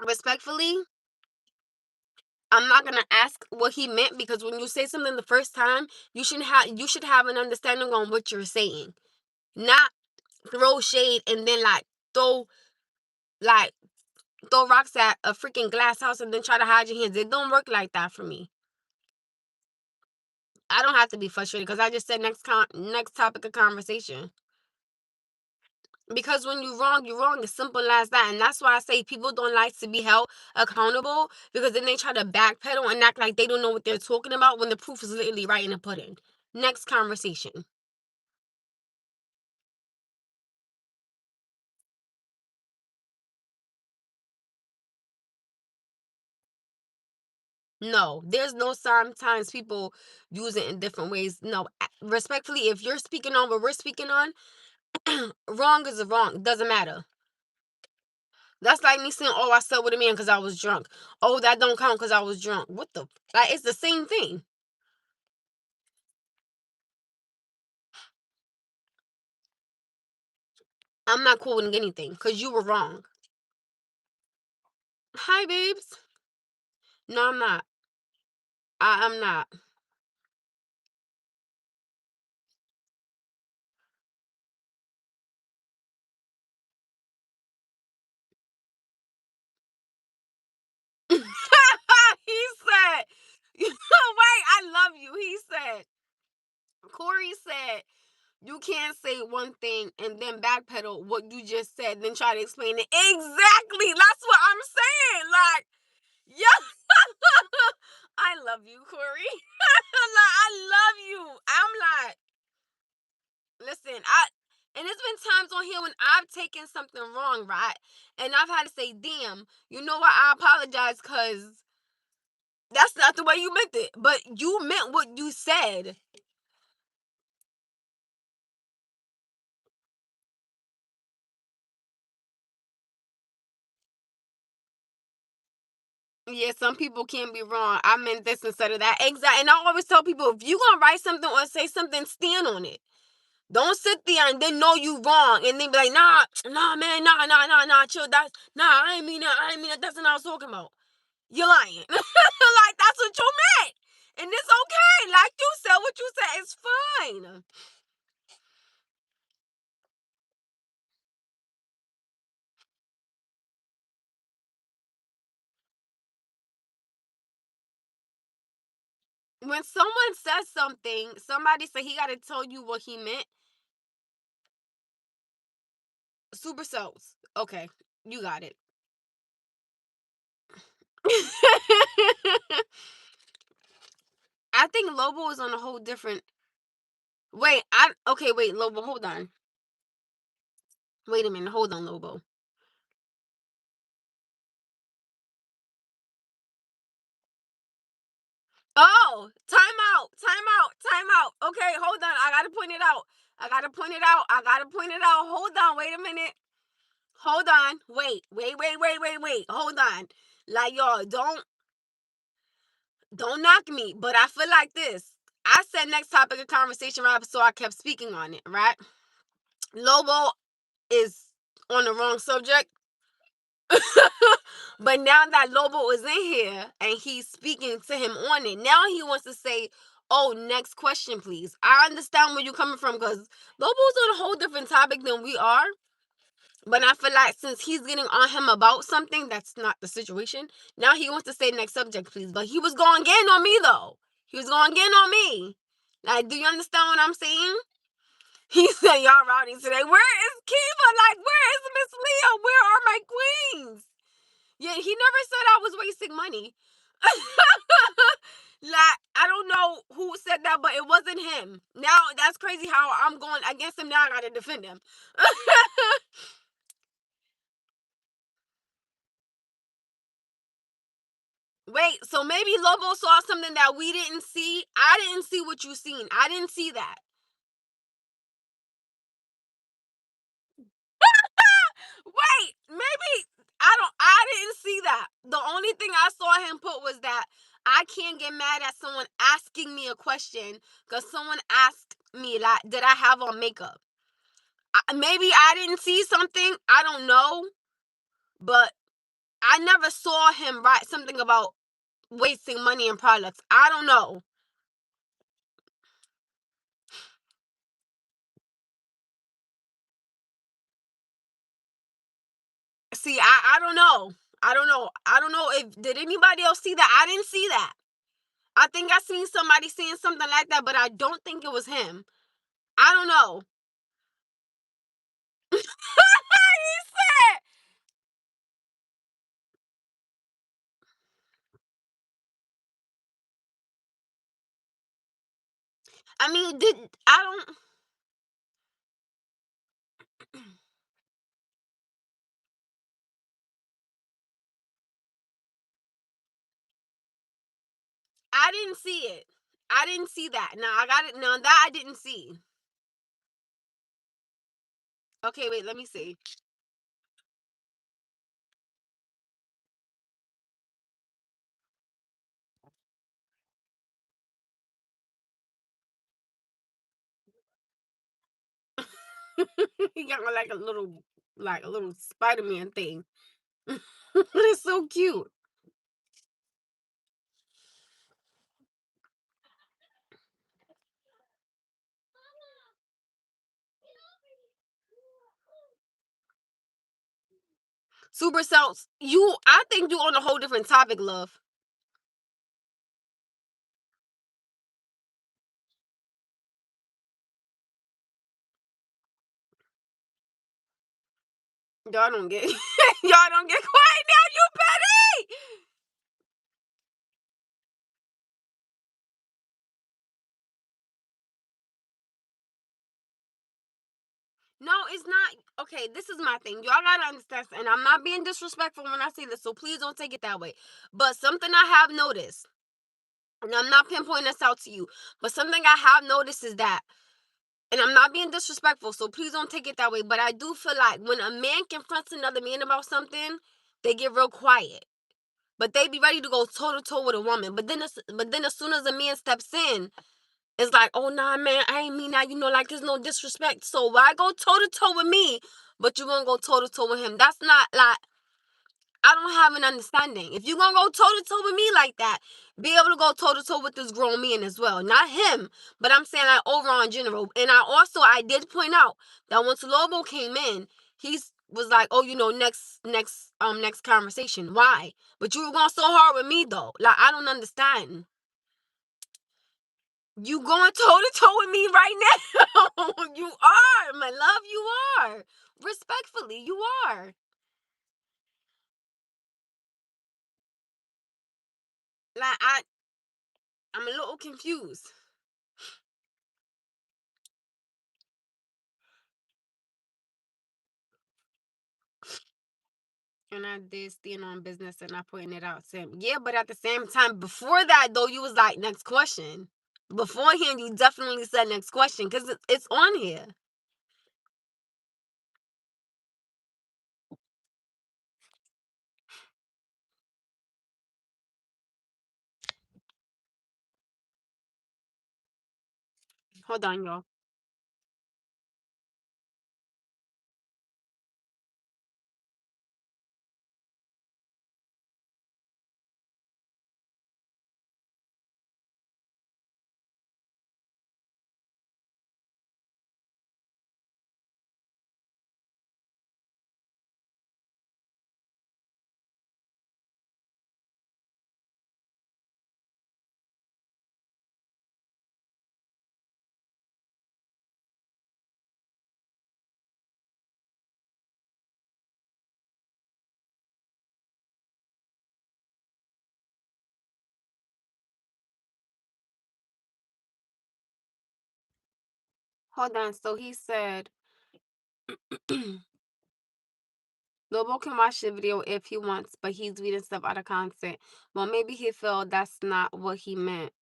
respectfully, I'm not gonna ask what he meant because when you say something the first time, you should have an understanding on what you're saying. Not throw shade and then like throw rocks at a freaking glass house and then try to hide your hands. It don't work like that for me. I don't have to be frustrated because I just said next topic of conversation. Because when you're wrong, you're wrong. It's simple as that. And that's why I say people don't like to be held accountable because then they try to backpedal and act like they don't know what they're talking about when the proof is literally right in the pudding. Next conversation. No, there's no sometimes people use it in different ways. No, respectfully, if you're speaking on what we're speaking on, wrong is a wrong. Doesn't matter. That's like me saying, "Oh, I slept with a man because I was drunk." Oh, that don't count because I was drunk. What the? Like, it's the same thing. I'm not quoting anything because you were wrong. Hi, babes. No, I'm not. I'm not. He said, "Wait, I love you." He said, Corey said, you can't say one thing and then backpedal what you just said, then try to explain it. Exactly. That's what I'm saying. Like, yeah. I love you, Corey. Like, I love you. I'm like, listen, and it's been times on here when I've taken something wrong, right? And I've had to say, damn, you know what? I apologize because that's not the way you meant it. But you meant what you said. Yeah, some people can be wrong. I meant this instead of that. Exactly. And I always tell people if you're gonna write something or say something, stand on it. Don't sit there and then know you wrong and then be like, nah, man, nah, chill. I ain't mean that. I ain't mean that. That's not what I was talking about. You're lying. Like, that's what you meant. And it's okay. Like you said, what you said is fine. When someone says something, somebody said he got to tell you what he meant. Super cells. Okay, you got it. I think Lobo is on a whole different. Wait, wait, Lobo, hold on. Wait a minute, hold on, Lobo. Oh, time out. Okay, hold on. I gotta point it out. Hold on, wait a minute. Hold on. Wait. Hold on. Like, y'all, don't knock me, but I feel like this. I said next topic of conversation, right? So I kept speaking on it, right? Lobo is on the wrong subject. But now that Lobo is in here and he's speaking to him on it, now he wants to say, "Oh, next question, please." I understand where you're coming from because Lobo's on a whole different topic than we are. But I feel like since he's getting on him about something that's not the situation, now he wants to say next subject, please. But he was going again on me though. He was going again on me. Like, do you understand what I'm saying? He said, "Y'all rowdy today. Where is Kiva? Like, where is Miss Leah? Where are my queens?" Yeah, he never said I was wasting money. Like, I don't know who said that, but it wasn't him. Now that's crazy how I'm going against him. Now I gotta defend him. Wait, so maybe Lobo saw something that we didn't see. I didn't see what you seen. I didn't see that. Wait, maybe I didn't see that. The only thing I saw him put was that I can't get mad at someone asking me a question because someone asked me like, did I have on makeup? Maybe I didn't see something. I don't know, but I never saw him write something about wasting money in products. I don't know. See, I don't know. I don't know if did anybody else see that. I didn't see that. I think I seen somebody saying something like that, but I don't think it was him. I don't know. He said. I mean, did I don't. I didn't see it. I didn't see that. No, I got it. No, that I didn't see. Okay, wait. Let me see. He got like a little Spider-Man thing. It's so cute. Super cells. I think you on a whole different topic, love. Y'all don't get y'all don't get quiet now, you petty. No, it's not. Okay, this is my thing. Y'all gotta understand, and I'm not being disrespectful when I say this, so please don't take it that way. But something I have noticed, and I'm not pinpointing this out to you, but something I have noticed is that, and I'm not being disrespectful, so please don't take it that way. But I do feel like when a man confronts another man about something, they get real quiet. But they be ready to go toe to toe with a woman. But then as soon as a man steps in, It's like, oh nah, man, I ain't mean that. Like there's no disrespect. So why go toe to toe with me, but you won't go toe to toe with him? That's not like I don't have an understanding. If you're gonna go toe to toe with me like that, be able to go toe to toe with this grown man as well. Not him, but I'm saying like overall in general. And I did point out that once Lobo came in, he was like, oh, next conversation. Why? But you were going so hard with me though. Like I don't understand. You going toe to toe with me right now. You are, my love, you are. Respectfully, you are. Like I'm a little confused. And I did stand on business and I pointed it out to him. Yeah, but at the same time, before that though, you was like, next question. Beforehand, you definitely said next question because it's on here. Hold on, y'all. Hold on. So he said, Lobo can watch the video if he wants, but he's reading stuff out of context. Well, maybe he felt that's not what he meant.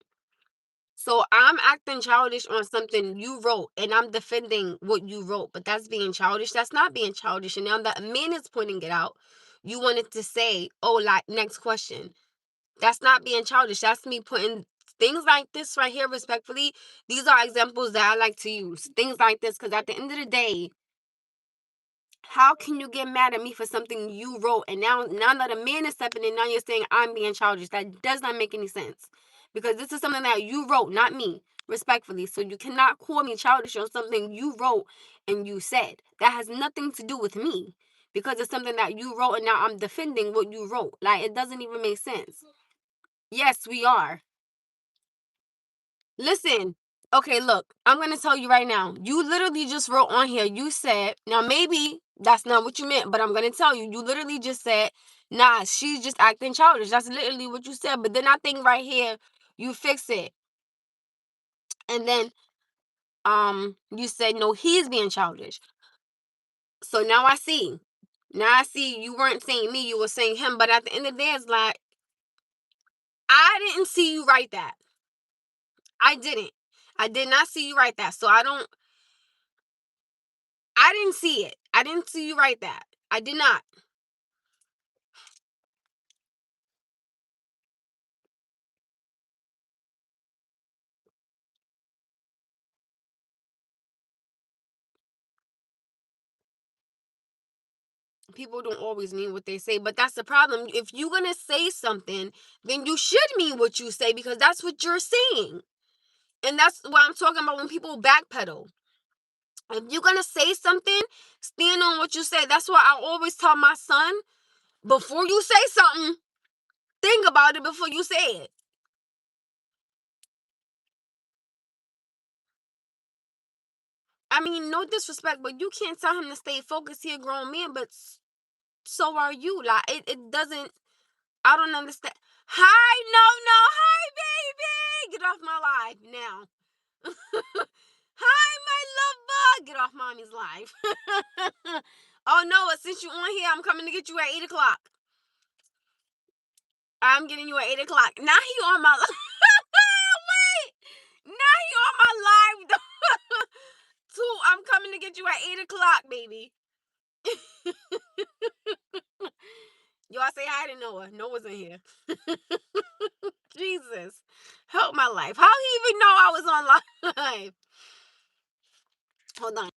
So I'm acting childish on something you wrote, and I'm defending what you wrote, but that's being childish. That's not being childish. And now that a man is pointing it out, you wanted to say, oh, like, next question. That's not being childish. That's me putting things like this right here, respectfully. These are examples that I like to use. Things like this, because at the end of the day, how can you get mad at me for something you wrote and now that a man is stepping in, now you're saying I'm being childish? That does not make any sense. Because this is something that you wrote, not me, respectfully. So you cannot call me childish on something you wrote and you said. That has nothing to do with me. Because it's something that you wrote and now I'm defending what you wrote. Like it doesn't even make sense. Yes, we are. Listen, okay, look, I'm gonna tell you right now. You literally just wrote on here. You said, now maybe that's not what you meant, but I'm gonna tell you. You literally just said, nah, she's just acting childish. That's literally what you said. But then I think right here, you fix it, and then you said no, he's being childish. So now I see. Now I see you weren't saying me, you were saying him. But at the end of the day, it's like I didn't see you write that. I didn't. I did not see you write that. So I didn't see it. I didn't see you write that. I did not. People don't always mean what they say, but that's the problem. If you're going to say something, then you should mean what you say because that's what you're saying. And that's what I'm talking about when people backpedal. If you're going to say something, stand on what you say. That's why I always tell my son, before you say something, think about it before you say it. I mean, no disrespect, but you can't tell him to stay focused. He a grown man, but so are you. Like, it doesn't, I don't understand. Hi, no, no, hi, baby. Get off my life now. Hi, my lover. Get off mommy's life. Oh, no, since you on here, I'm coming to get you at 8 o'clock. I'm getting you at 8 o'clock. Now he on my live. Wait. Now he on my live. Two, I'm coming to get you at 8 o'clock, baby. Y'all say hi to Noah. Noah's in here. Jesus. Help my life. How he even know I was on live? Hold on.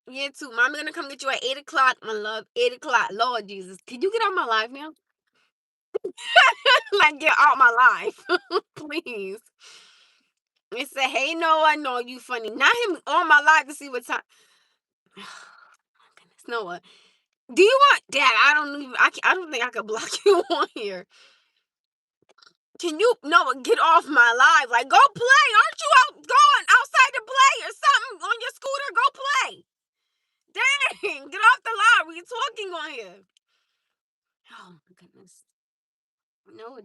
Yeah, too. Mommy gonna come get you at 8 o'clock, my love. 8 o'clock. Lord Jesus. Can you get out my life now? Like, get out my life. Please. It said, hey, no, I know you funny. Not him on my live to see what time. My goodness, Noah. Do you want Dad? I don't think I could block you on here. Can you Noah get off my live? Like, go play. Aren't you out going outside to play or something on your scooter? Go play. Dang, get off the live. We talking on here. Oh my goodness. Noah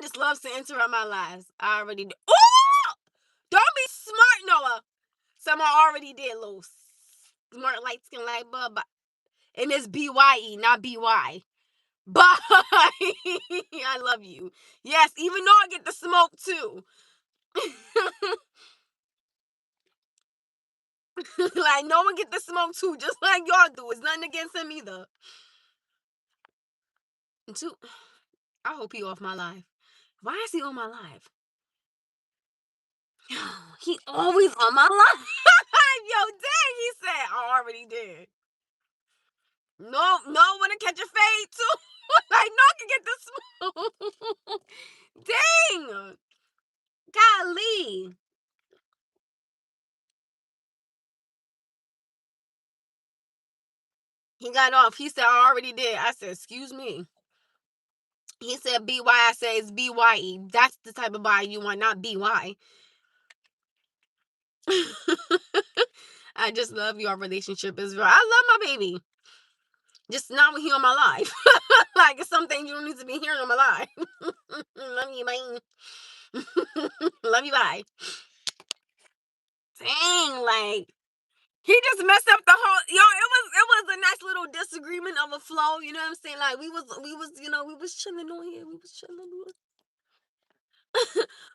just loves to interrupt my lives. I already do. Oh! Don't be smart, Noah. Someone already did, little smart light skin light bulb. And it's BYE, not BY. Bye. I love you. Yes, even though I get the smoke too. Like, no one get the smoke too, just like y'all do. It's nothing against him either. And two, I hope he off my life. Why is he on my live? He always on my live. Yo, dang, he said I already did. No, wanna catch a fade too. Like, no, I can get the smoke. Dang. Golly. He got off. He said I already did. I said, excuse me. He said BY. I said it's BYE. That's the type of buy you want, not BY. I just love your relationship is real. I love my baby. Just not when he on my life. Like, it's something you don't need to be hearing on my life. Love you, bye. Love you, bye. Dang, like, he just messed up the whole it was a nice little disagreement of a flow, you know what I'm saying? Like, we was chilling on here.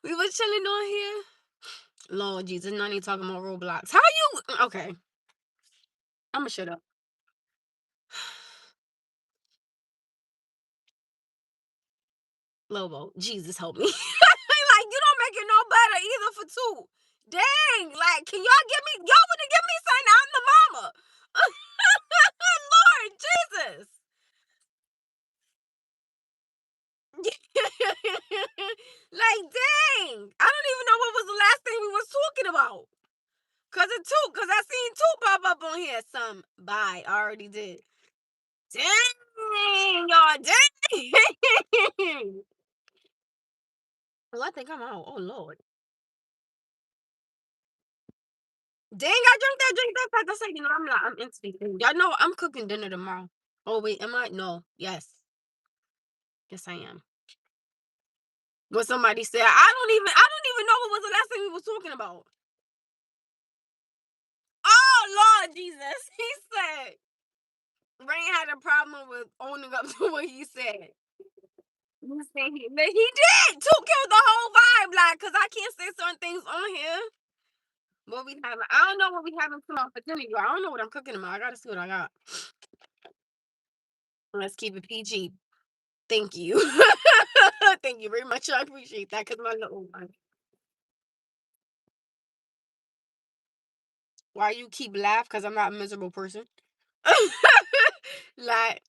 We was chilling on here. Lord Jesus, now they talking about Roblox. How you okay? I'ma shut up. Lobo, Jesus help me. Like, you don't make it no better either for two. Dang, like, can y'all give me y'all wanna give me something? I'm the mama. Lord Jesus. Like, dang. I don't even know what was the last thing we was talking about. Cause I seen two pop up on here. Some bye. I already did. Dang, y'all, dang. Well, I think I'm out. Oh Lord. Dang, I drink that fast. That's like, I'm instinct. Y'all know I'm cooking dinner tomorrow. Oh wait, am I? No. Yes. Yes, I am. What somebody said. I don't even know what was the last thing we was talking about. Oh Lord Jesus. He said Rain had a problem with owning up to what he said. He did. Two killed the whole vibe, like, cause I can't say certain things on here. What we having? I don't know what we having tomorrow for dinner. I don't know what I'm cooking tomorrow. I gotta see what I got. Let's keep it PG. Thank you. Thank you very much. I appreciate that. Cause my little one. Why you keep laugh? Cause I'm not a miserable person. Like,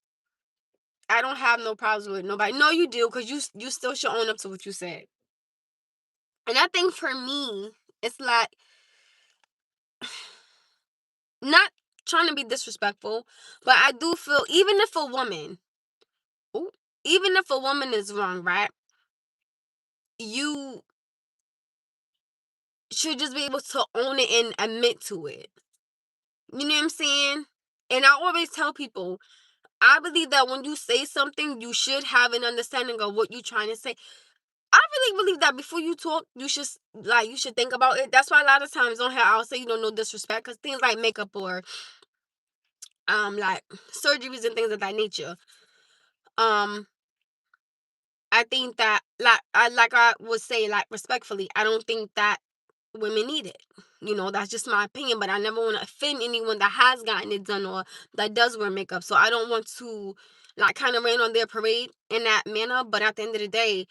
I don't have no problems with nobody. No, you do, cause you still should own up to what you said. And I think for me, it's like not trying to be disrespectful, but I do feel ooh, even if a woman is wrong, right? You should just be able to own it and admit to it. You know what I'm saying? And I always tell people, I believe that when you say something, you should have an understanding of what you're trying to say. I really believe that before you talk, you should think about it. That's why a lot of times on here I'll say you don't know disrespect because things like makeup or like surgeries and things of that nature. Um, I think that like I would say like respectfully, I don't think that women need it. That's just my opinion, but I never want to offend anyone that has gotten it done or that does wear makeup. So I don't want to like kind of rain on their parade in that manner. But at the end of the day,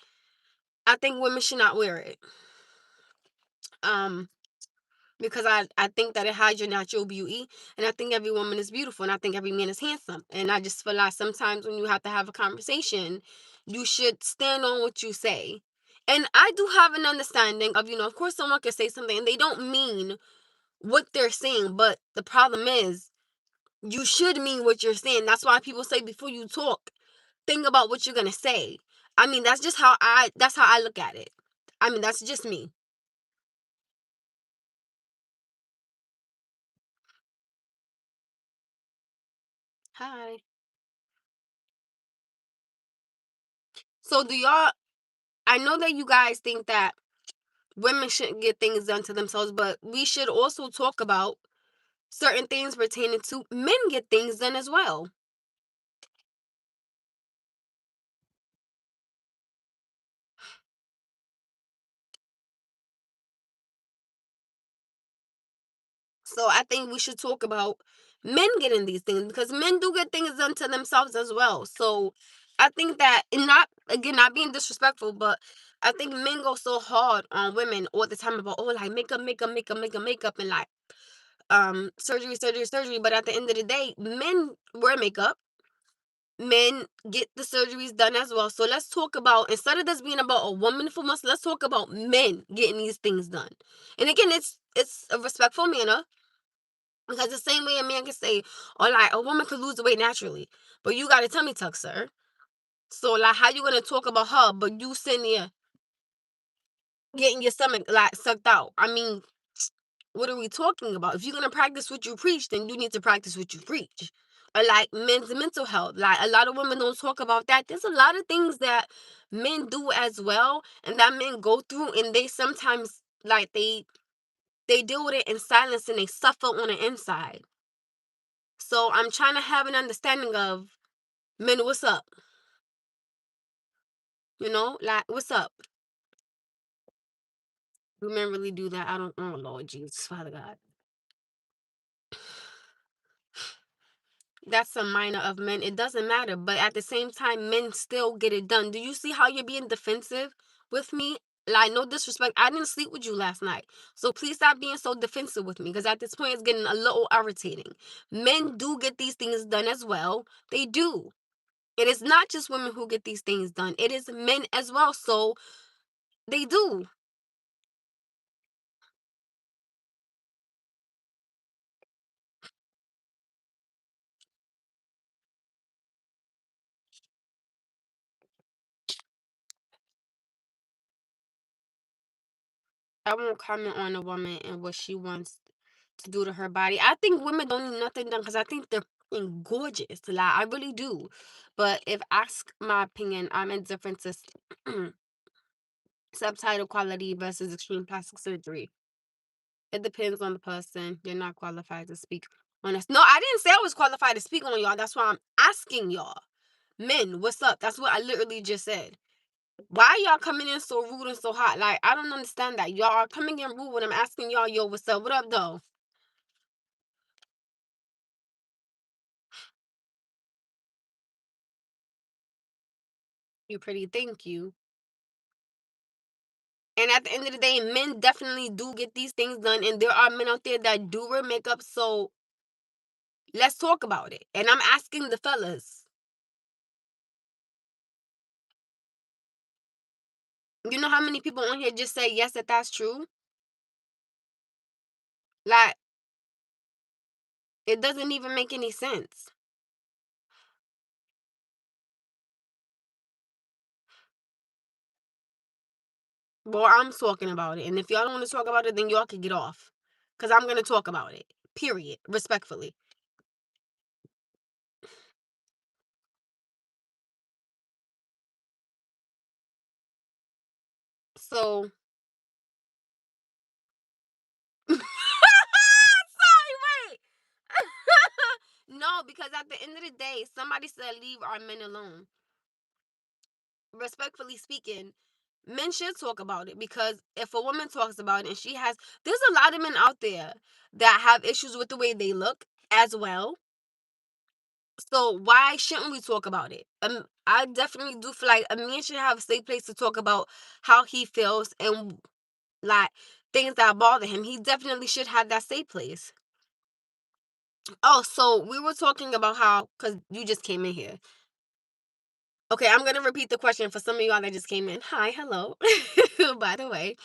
I think women should not wear it. Um, because I think that it hides your natural beauty, and I think every woman is beautiful, and I think every man is handsome. And I just feel like sometimes when you have to have a conversation, you should stand on what you say. And I do have an understanding of, of course someone could say something and they don't mean what they're saying, but the problem is you should mean what you're saying. That's why people say before you talk, think about what you're gonna say. I mean, that's how I look at it. I mean, that's just me. Hi. So do y'all I know that you guys think that women shouldn't get things done to themselves, but we should also talk about certain things pertaining to men get things done as well. So I think we should talk about men getting these things because men do get things done to themselves as well. So I think that, and not again, not being disrespectful, but I think men go so hard on women all the time about, oh, like makeup, makeup, makeup, makeup, makeup, and like surgery, surgery, surgery. But at the end of the day, men wear makeup, men get the surgeries done as well. So let's talk about, instead of this being about a woman for once, let's talk about men getting these things done. And again, it's a respectful manner. Because the same way a man can say, or like a woman could lose the weight naturally, but you got a tummy tuck, sir. So like, how you gonna talk about her, but you sitting there getting your stomach like sucked out? I mean, what are we talking about? If you're gonna practice what you preach, then you need to practice what you preach. Or like men's mental health, like a lot of women don't talk about that. There's a lot of things that men do as well, and that men go through, and they sometimes like they deal with it in silence and they suffer on the inside. So I'm trying to have an understanding of men, what's up? Like what's up? Do men really do that? I don't know, Lord Jesus, Father God. That's a minor of men. It doesn't matter. But at the same time, men still get it done. Do you see how you're being defensive with me? Like, no disrespect. I didn't sleep with you last night. So please stop being so defensive with me. Because at this point, it's getting a little irritating. Men do get these things done as well. They do. It is not just women who get these things done. It is men as well. So they do. I won't comment on a woman and what she wants to do to her body. I think women don't need nothing done because I think they're fucking gorgeous. Like, I really do. But if ask my opinion, I'm indifferent to subtitle quality versus extreme plastic surgery. It depends on the person. You're not qualified to speak on this. No, I didn't say I was qualified to speak on y'all. That's why I'm asking y'all. Men, what's up? That's what I literally just said. Why y'all coming in so rude and so hot? Like, I don't understand that. Y'all are coming in rude when I'm asking y'all, yo, what's up? What up, though? You pretty, thank you. And at the end of the day, men definitely do get these things done. And there are men out there that do wear makeup. So let's talk about it. And I'm asking the fellas. You know how many people on here just say yes, that's true? Like, it doesn't even make any sense. Well, I'm talking about it. And if y'all don't want to talk about it, then y'all can get off. Because I'm going to talk about it. Period. Respectfully. So, sorry, wait. No, because at the end of the day, somebody said leave our men alone. Respectfully speaking, Men should talk about it, because if a woman talks about it and there's a lot of men out there that have issues with the way they look as well. So why shouldn't we talk about it? I definitely do feel like a man should have a safe place to talk about how he feels, and like things that bother him. He definitely should have that safe place. Oh, so we were talking about how, because you just came in here. Okay, I'm gonna repeat the question for some of y'all that just came in. Hi, hello. By the way,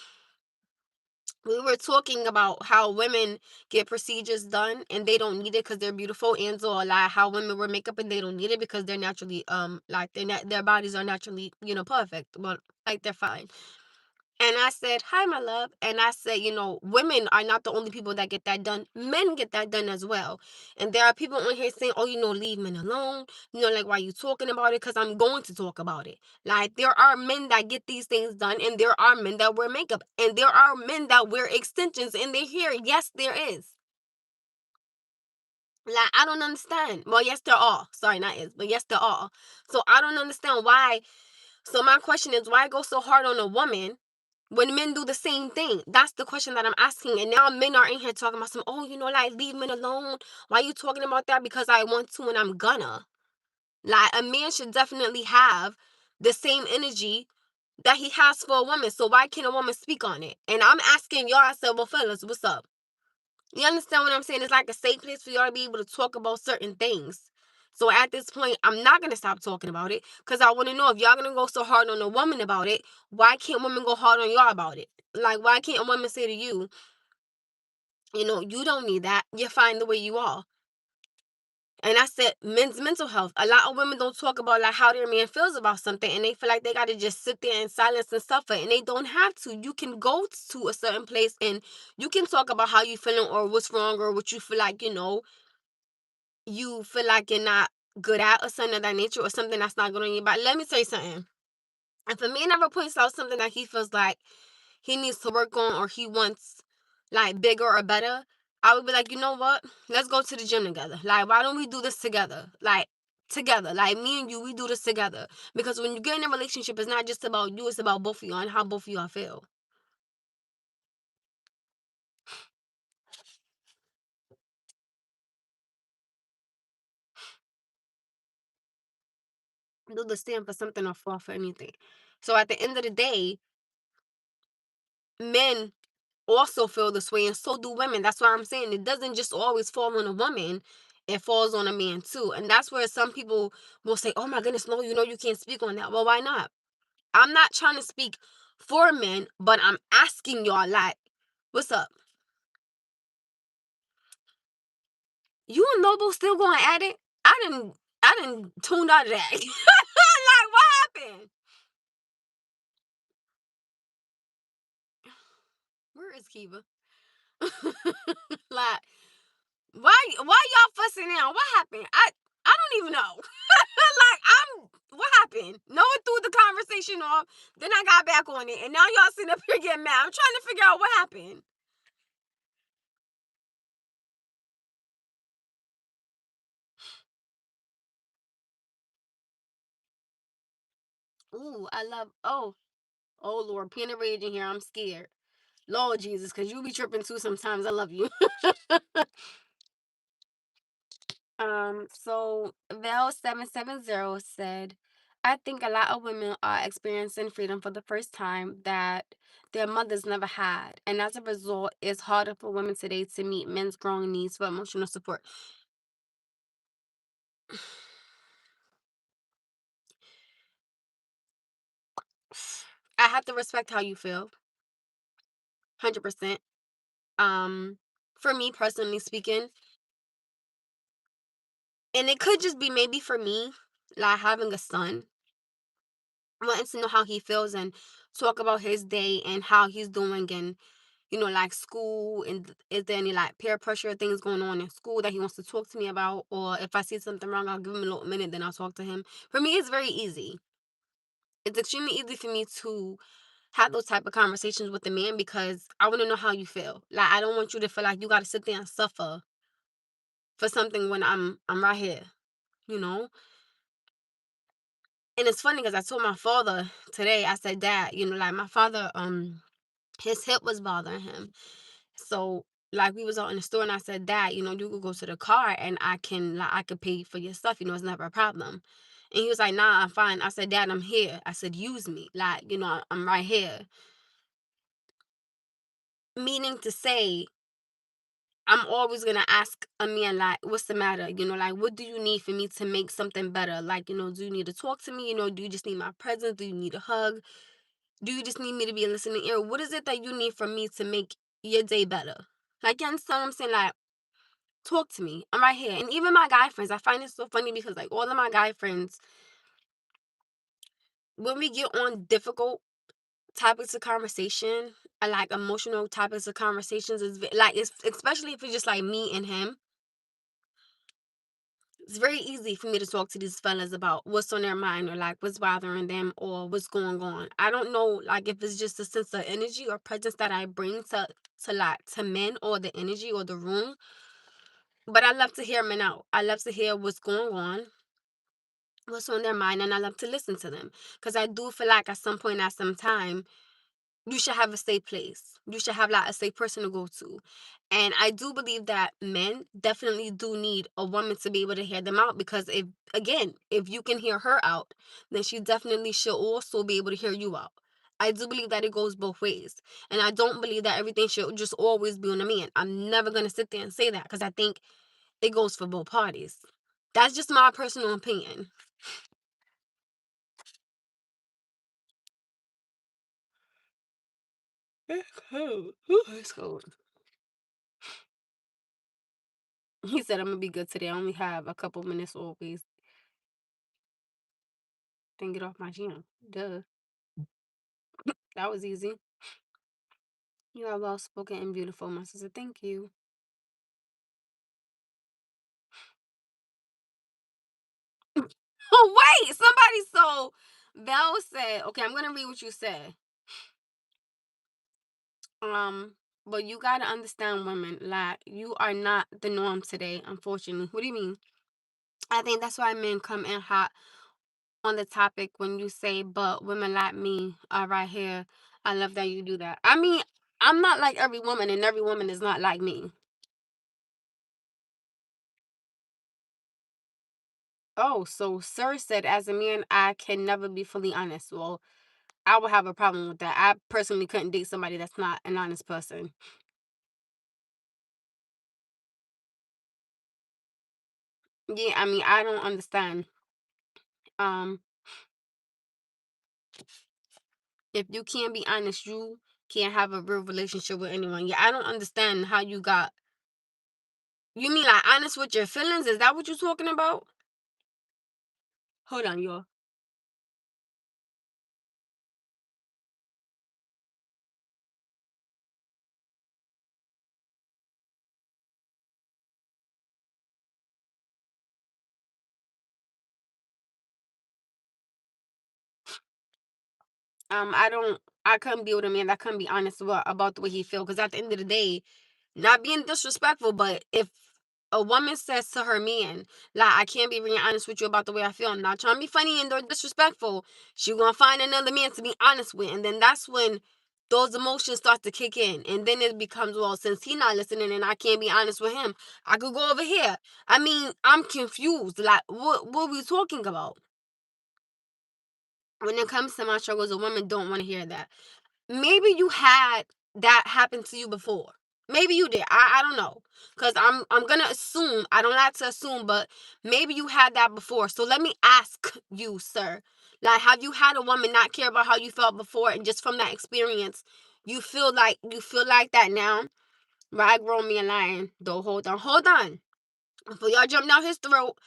we were talking about how women get procedures done and they don't need it because they're beautiful, and so like how women wear makeup and they don't need it because they're naturally like their bodies are naturally, perfect, but like they're fine. And I said, "Hi, my love." And I said, women are not the only people that get that done. Men get that done as well. And there are people on here saying, "Oh, leave men alone. Like, why you talking about it?" Because I'm going to talk about it. Like, there are men that get these things done, and there are men that wear makeup, and there are men that wear extensions in their hair. Yes, there is. Like, I don't understand. Well, yes, there are. Sorry, not is, but yes, there are. So I don't understand why. So my question is, why go so hard on a woman when men do the same thing? That's the question that I'm asking. And now men are in here talking about oh, like, leave men alone. Why are you talking about that? Because I want to and I'm gonna. Like, a man should definitely have the same energy that he has for a woman. So why can't a woman speak on it? And I'm asking y'all, I said, well, fellas, what's up? You understand what I'm saying? It's like a safe place for y'all to be able to talk about certain things. So at this point, I'm not gonna stop talking about it, because I want to know, if y'all gonna go so hard on a woman about it, why can't women go hard on y'all about it? Like, why can't a woman say to you, you don't need that. You're fine the way you are. And I said, men's mental health. A lot of women don't talk about like how their man feels about something, and they feel like they gotta just sit there in silence and suffer. And they don't have to. You can go to a certain place and you can talk about how you feeling or what's wrong or what you feel like, you feel like you're not good at, or something of that nature, or something that's not good on your body. Let me tell you something. If a man ever points out something that he feels like he needs to work on, or he wants like bigger or better, I would be like, you know what? Let's go to the gym together. Like, why don't we do this together? Like, together. Like, me and you, we do this together. Because when you get in a relationship, it's not just about you, it's about both of you and how both of y'all feel. Do the stand for something or fall for anything. So at the end of the day, men also feel this way, and so do women. That's why I'm saying it doesn't just always fall on a woman, it falls on a man too. And that's where some people will say, oh my goodness, no, you can't speak on that. Well, why not? I'm not trying to speak for men, but I'm asking y'all, like, what's up? You and Noble still going at it? I didn't tuned out of that. Like, what happened? Where is Kiva? Like, why y'all fussing now? What happened? I don't even know. Like, what happened? Noah threw the conversation off, then I got back on it, and now y'all sitting up here getting mad. I'm trying to figure out what happened. Ooh, oh Lord, pin rage in here. I'm scared. Lord Jesus, because you be tripping too sometimes. I love you. So Val770 said, I think a lot of women are experiencing freedom for the first time that their mothers never had. And as a result, it's harder for women today to meet men's growing needs for emotional support. I have to respect how you feel. 100%. Um, for me personally speaking, and it could just be maybe for me, like having a son, wanting to know how he feels and talk about his day and how he's doing, and like school, and is there any like peer pressure things going on in school that he wants to talk to me about, or if I see something wrong, I'll give him a little minute, then I'll talk to him. For me, it's very easy. It's extremely easy for me to have those type of conversations with the man, because I want to know how you feel. Like, I don't want you to feel like you got to sit there and suffer for something when I'm right here, you know? And it's funny because I told my father today, I said, Dad, like my father, his hip was bothering him. So like we was out in the store and I said, Dad, you could go to the car and I could pay for your stuff, it's never a problem. And he was like, nah, I'm fine. I said, Dad, I'm here. I said, use me. Like, I'm right here. Meaning to say, I'm always gonna ask a man, like, what's the matter? Like, what do you need for me to make something better? Like, do you need to talk to me? Do you just need my presence? Do you need a hug? Do you just need me to be a listening ear? What is it that you need from me to make your day better? Like, you understand what I'm saying? Like, talk to me. I'm right here. And even my guy friends, I find it so funny because, like, all of my guy friends, when we get on difficult topics of conversation, and like emotional topics of conversations, like, it's especially if it's just like me and him. It's very easy for me to talk to these fellas about what's on their mind or like what's bothering them or what's going on. I don't know, like, if it's just a sense of energy or presence that I bring to men, or the energy or the room. But I love to hear men out. I love to hear what's going on, what's on their mind, and I love to listen to them. Because I do feel like at some point, at some time, you should have a safe place. You should have like a safe person to go to. And I do believe that men definitely do need a woman to be able to hear them out, because if you can hear her out, then she definitely should also be able to hear you out. I do believe that it goes both ways. And I don't believe that everything should just always be on a man. I'm never going to sit there and say that, because I think it goes for both parties. That's just my personal opinion. It's cold. Ooh, it's cold. He said, I'm gonna be good today. I only have a couple minutes always. Then get off my gym. Duh. That was easy. You are well spoken and beautiful, my sister. Thank you. Oh, wait. Val said, okay, I'm gonna read what you said. Um, but you gotta understand, women, like, you are not the norm today, unfortunately. What do you mean? I think that's why men come in hot on the topic when you say, but women like me are right here. I love that you do that. I mean, I'm not like every woman, and every woman is not like me. Oh, so Sir said, as a man, I can never be fully honest. Well, I would have a problem with that. I personally couldn't date somebody that's not an honest person. Yeah, I mean, I don't understand. Um, if you can't be honest, you can't have a real relationship with anyone. Yeah, I don't understand how you got. You mean like honest with your feelings? Is that what you're talking about? Hold on, y'all. I couldn't be with a man that couldn't be honest about the way he feel. Because at the end of the day, not being disrespectful, but if a woman says to her man, like, I can't be really honest with you about the way I feel, I'm not trying to be funny and or disrespectful, she gonna find another man to be honest with. And then that's when those emotions start to kick in. And then it becomes, well, since he not listening and I can't be honest with him, I could go over here. I mean, I'm confused. Like, what we talking about? When it comes to my struggles, a woman don't want to hear that. Maybe you had that happen to you before. Maybe you did. I don't know. Cause I'm gonna assume. I don't like to assume, but maybe you had that before. So let me ask you, sir. Like, have you had a woman not care about how you felt before, and just from that experience, you feel like that now? Right, grown me a lion. Though, hold on. Before y'all jump down his throat,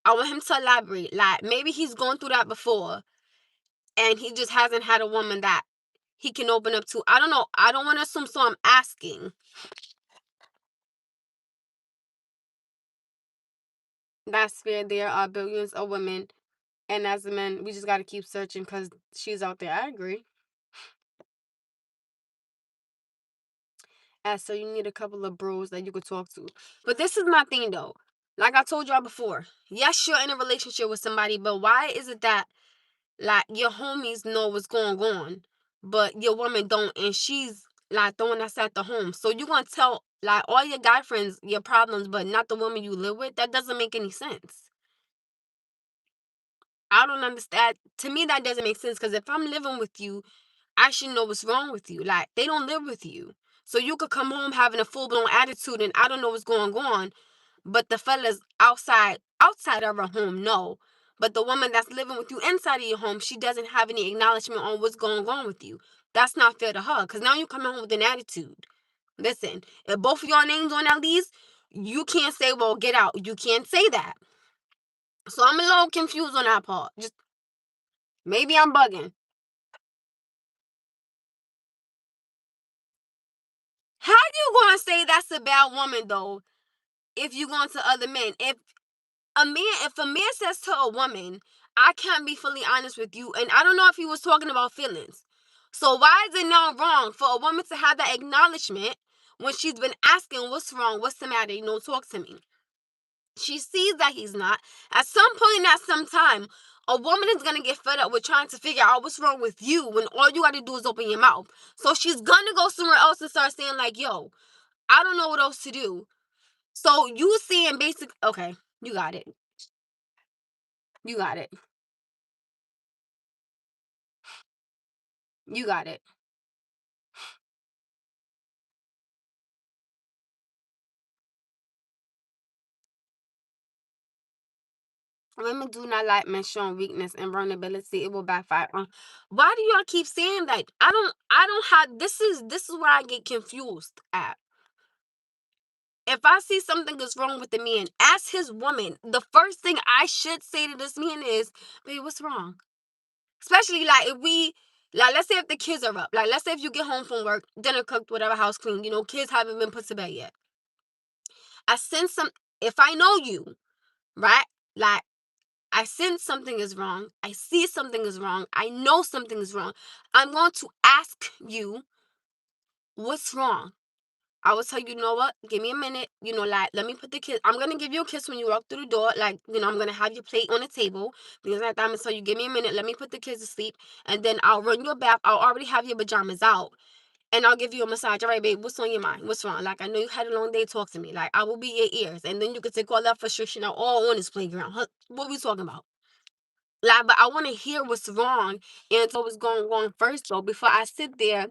I want him to elaborate. Like, maybe he's gone through that before, and he just hasn't had a woman that he can open up to. I don't know. I don't want to assume, so I'm asking. That's fair. There are billions of women, and as a man, we just got to keep searching because she's out there. I agree. And so you need a couple of bros that you could talk to. But this is my thing, though. Like I told y'all before, yes, you're in a relationship with somebody, but why is it that like your homies know what's going on, but your woman don't, and she's like the one that's at the home. So you gonna tell like all your guy friends your problems, but not the woman you live with? That doesn't make any sense. I don't understand. To me, that doesn't make sense because if I'm living with you, I should know what's wrong with you. Like they don't live with you, so you could come home having a full blown attitude, and I don't know what's going on. But the fellas outside of her home know. But the woman that's living with you inside of your home, she doesn't have any acknowledgement on what's going on with you. That's not fair to her. Cause now you coming home with an attitude. Listen, if both of your names on that lease, you can't say, well, get out. You can't say that. So I'm a little confused on that part. Just maybe I'm bugging. How you gonna say that's a bad woman though if you going to other men? If a man says to a woman, I can't be fully honest with you, and I don't know if he was talking about feelings. So why is it now wrong for a woman to have that acknowledgement when she's been asking what's wrong, what's the matter, talk to me. She sees that he's not. At some point at some time, a woman is gonna get fed up with trying to figure out what's wrong with you when all you gotta do is open your mouth. So she's gonna go somewhere else and start saying, like, yo, I don't know what else to do. So you seeing basic okay, you got it. You got it. You got it. Women do not like men showing weakness and vulnerability. It will backfire on. Why do y'all keep saying that? I don't have this is where I get confused at. If I see something is wrong with the man, as his woman, the first thing I should say to this man is, babe, what's wrong? Especially like if we like let's say if the kids are up. Like let's say if you get home from work, dinner cooked, whatever, house clean, kids haven't been put to bed yet. I sense some if I know you, right? Like I sense something is wrong. I see something is wrong. I know something is wrong. I'm going to ask you what's wrong. I will tell you, you know what? Give me a minute. Like, let me put the kiss. I'm going to give you a kiss when you walk through the door. Like, I'm going to have your plate on the table. Things like that. I'm going to tell you, give me a minute. Let me put the kids to sleep. And then I'll run you a bath. I'll already have your pajamas out. And I'll give you a massage. All right, babe, what's on your mind? What's wrong? Like, I know you had a long day. Talk to me. Like, I will be your ears. And then you can take all that frustration out all on this playground. Huh? What we talking about? Like, but I want to hear what's wrong and so what's going on first, though, before I sit there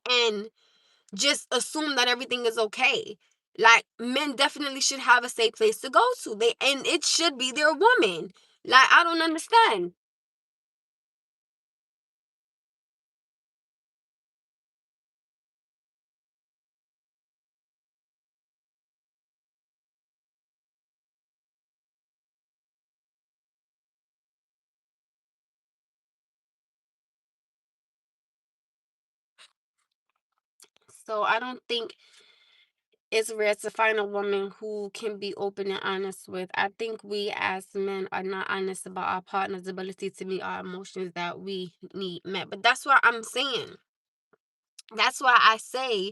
and just assume that everything is okay. Like, men definitely should have a safe place to go to. And it should be their woman. Like, I don't understand. So I don't think it's rare to find a woman who can be open and honest with. I think we as men are not honest about our partner's ability to meet our emotions that we need met. But that's what I'm saying. That's why I say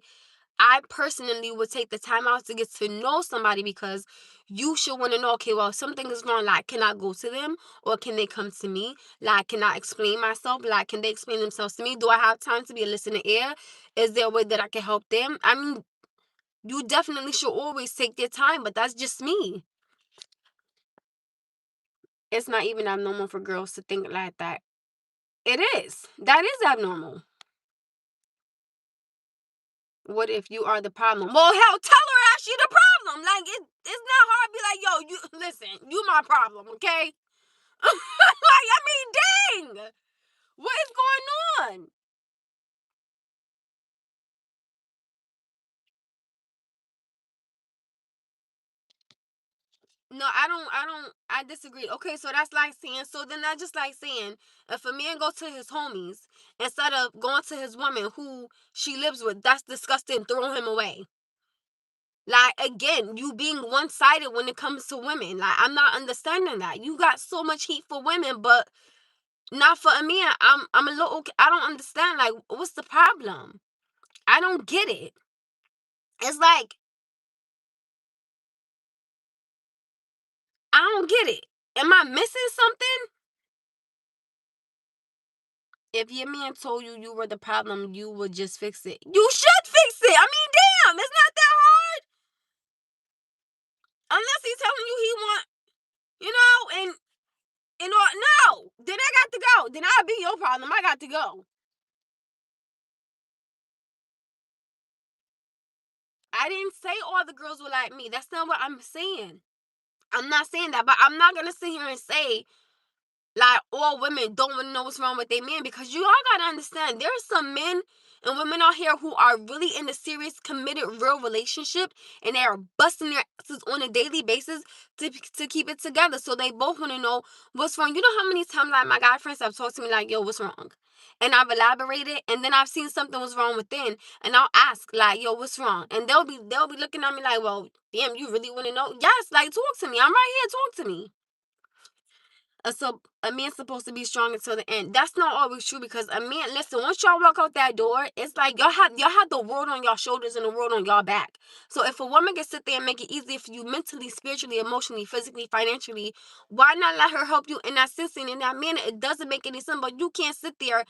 I personally would take the time out to get to know somebody because you should want to know, okay, well, if something is wrong. Like, can I go to them or can they come to me? Like, can I explain myself? Like, can they explain themselves to me? Do I have time to be a listening ear? Is there a way that I can help them? I mean, you definitely should always take your time, but that's just me. It's not even abnormal for girls to think like that. It is. That is abnormal. What if you are the problem? Well, hell, tell her ask you the problem. Like it's not hard to be like, yo, you listen, you my problem, okay? Like, I mean, dang, what is going on? No, I disagree. Okay, so that's like saying, so then that's just like saying, if a man go to his homies instead of going to his woman who she lives with, that's disgusting. Throw him away. Like again, you being one sided when it comes to women. Like I'm not understanding that. You got so much heat for women, but not for a man. I'm a little. I don't understand. Like, what's the problem? I don't get it. It's like I don't get it. Am I missing something? If your man told you you were the problem, you would just fix it. You should fix it. I mean, damn, it's not that hard. Unless he's telling you he want, you know, and all, no. Then I got to go. Then I'll be your problem. I got to go. I didn't say all the girls were like me. That's not what I'm saying. I'm not saying that, but I'm not gonna sit here and say like all women don't want to know what's wrong with their man, because you all gotta understand there's some men and women out here who are really in a serious, committed, real relationship, and they are busting their asses on a daily basis to keep it together. So they both want to know what's wrong. You know how many times like my guy friends have talked to me like, "Yo, what's wrong?" And I've elaborated, and then I've seen something was wrong within, and I'll ask like, "Yo, what's wrong?" And they'll be looking at me like, "Well, damn, you really want to know?" Yes, like talk to me. I'm right here. Talk to me. So a man's supposed to be strong until the end. That's not always true, because a man, listen, once y'all walk out that door, it's like y'all have the world on y'all shoulders and the world on y'all back. So if a woman can sit there and make it easier for you mentally, spiritually, emotionally, physically, financially, why not let her help you in that sense and in that manner? It doesn't make any sense, but you can't sit there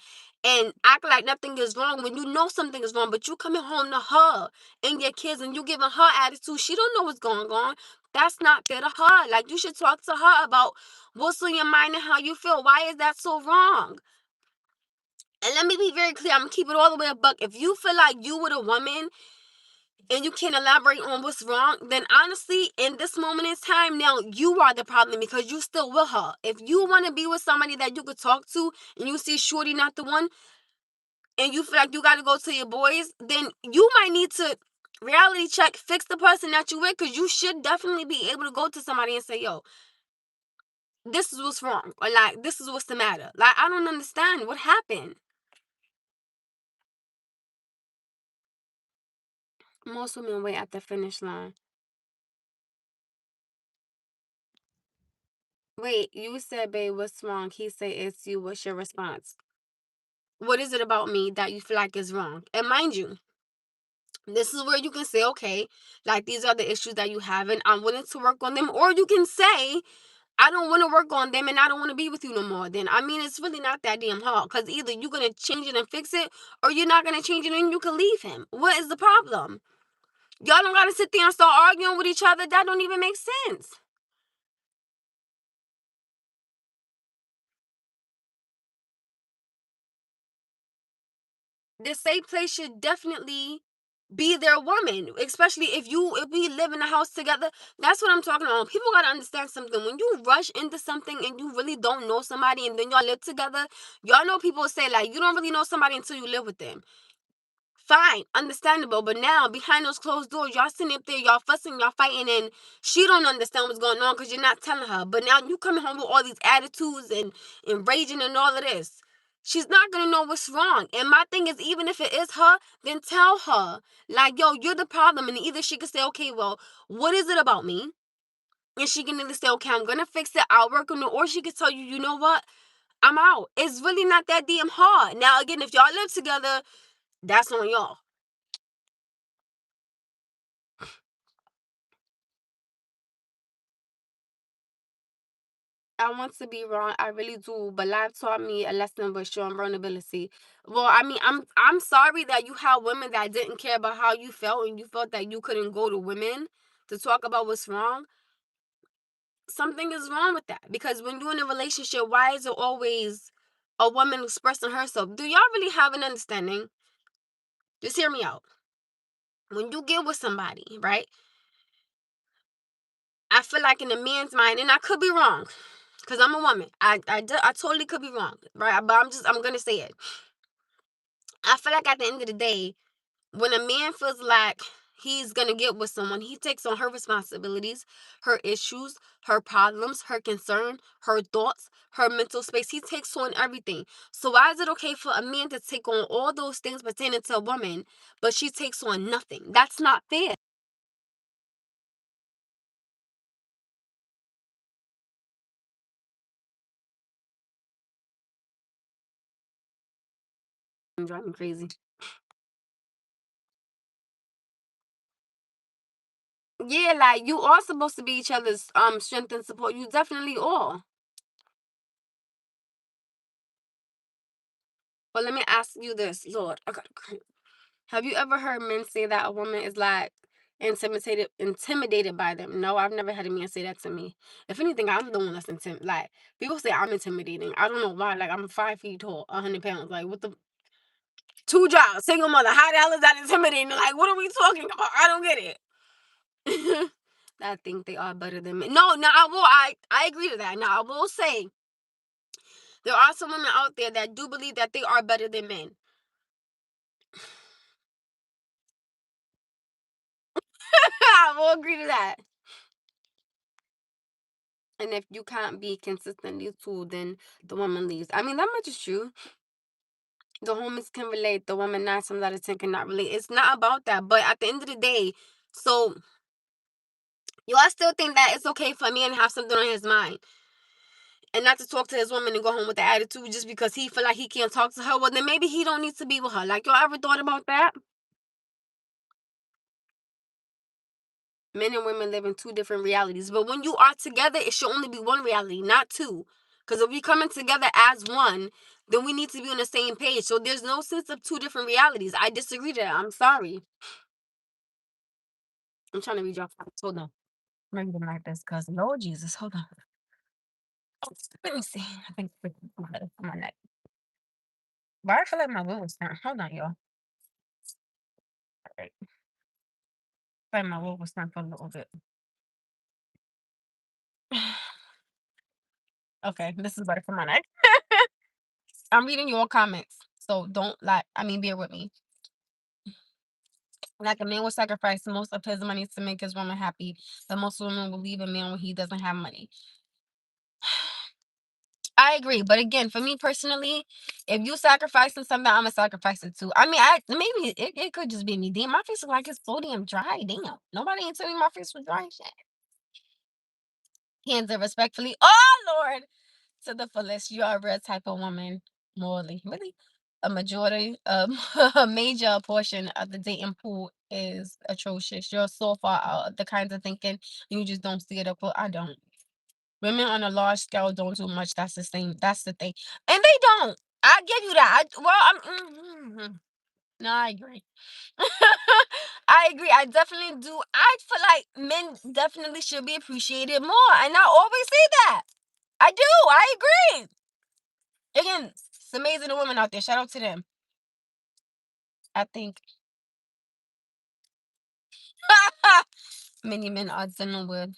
and act like nothing is wrong when you know something is wrong, but you coming home to her and your kids and you giving her attitude. She don't know what's going on. That's not fair to her. Like, you should talk to her about what's on your mind and how you feel. Why is that so wrong? And let me be very clear. I'm gonna keep it all the way a buck. If you feel like you with a woman and you can't elaborate on what's wrong, then honestly, in this moment in time, now you are the problem, because you still with her. If you want to be with somebody that you could talk to and you see Shorty not the one, and you feel like you got to go to your boys, then you might need to reality check, fix the person that you with, because you should definitely be able to go to somebody and say, "Yo, this is what's wrong," or like, "This is what's the matter." Like, I don't understand what happened. Most women wait at the finish line. Wait, you said, "Babe, what's wrong?" He said, "It's you." What's your response? What is it about me that you feel like is wrong? And mind you, this is where you can say, okay, like, these are the issues that you have, and I'm willing to work on them. Or you can say, I don't want to work on them and I don't want to be with you no more. Then, I mean, it's really not that damn hard, because either you're going to change it and fix it, or you're not going to change it and you can leave him. What is the problem? Y'all don't got to sit there and start arguing with each other. That don't even make sense. The safe place should definitely be their woman, especially if we live in a house together. That's what I'm talking about. People gotta understand something. When you rush into something and you really don't know somebody and then y'all live together, y'all know people say like, you don't really know somebody until you live with them. Fine, understandable. But now, behind those closed doors, y'all sitting up there, y'all fussing, y'all fighting, and she don't understand what's going on because you're not telling her. But now you coming home with all these attitudes and raging and all of this. She's not gonna know what's wrong. And my thing is, even if it is her, then tell her. Like, "Yo, you're the problem." And either she could say, "Okay, well, what is it about me?" And she can either say, "Okay, I'm gonna fix it, I'll work on it," or she could tell you, "You know what? I'm out." It's really not that damn hard. Now, again, if y'all live together, that's on y'all. I want to be wrong. I really do. But life taught me a lesson with showing vulnerability. Well, I mean, I'm sorry that you had women that didn't care about how you felt and you felt that you couldn't go to women to talk about what's wrong. Something is wrong with that. Because when you're in a relationship, why is it always a woman expressing herself? Do y'all really have an understanding? Just hear me out. When you get with somebody, right? I feel like in a man's mind, and I could be wrong, because I'm a woman. I totally could be wrong, right? But I'm gonna say it. I feel like at the end of the day, when a man feels like he's gonna get with someone, he takes on her responsibilities, her issues, her problems, her concern, her thoughts, her mental space. He takes on everything. So why is it okay for a man to take on all those things pertaining to a woman, but she takes on nothing? That's not fair. I'm driving crazy. Yeah, like, you are supposed to be each other's strength and support. You definitely are. Well, let me ask you this, Lord. I got Have you ever heard men say that a woman is like intimidated by them? No, I've never had a man say that to me. If anything, I'm the one that's intimidated. Like people say I'm intimidating. I don't know why. Like I'm 5 feet tall, 100 pounds. Like what the 2 jobs, single mother. How the hell is that intimidating? Like what are we talking about? I don't get it. I think they are better than me. No, no, I agree to that. Now I will say there are some women out there that do believe that they are better than men. I will agree to that. And if you can't be consistently told, then the woman leaves. I mean, that much is true. The homies can relate. The woman 9 times out of 10 cannot relate. It's not about that. But at the end of the day, so you all still think that it's okay for a man to have something on his mind and not to talk to his woman and go home with the attitude just because he feel like he can't talk to her. Well, then maybe he don't need to be with her. Like, y'all ever thought about that? Men and women live in two different realities. But when you are together, it should only be one reality, not two. Because if we coming together as one, then we need to be on the same page. So there's no sense of two different realities. I disagree to that. I'm sorry. I'm trying to read your comments. Hold on. Maybe them like this because Lord Jesus. Hold on. Oh, let me see. I think it's on my neck. Why I feel like my will was not. Hold on, y'all. All right. I feel like my will was not for a little bit. Okay, this is better for my neck. I'm reading your comments. So don't like, I mean, bear with me. Like a man will sacrifice most of his money to make his woman happy, but most women will leave a man when he doesn't have money. I agree, but again, for me personally, if you sacrificing something, I'm gonna sacrifice it too. I mean, maybe it could just be me. Damn, my face is like it's so damn dry. Damn, nobody ain't telling me my face was dry and shit. Hands are respectfully. Oh Lord, to the fullest. You are a real type of woman, morally. Really, a majority, a major portion of the dating pool is atrocious. You're so far out of the kinds of thinking you just don't see it. I don't. Women on a large scale don't do much. That's the thing. That's the thing. And they don't. I give you that. No, I agree. I agree. I definitely do. I feel like men definitely should be appreciated more. And I always say that. I do. I agree. Again, it's amazing women out there. Shout out to them. I think many men are dealing with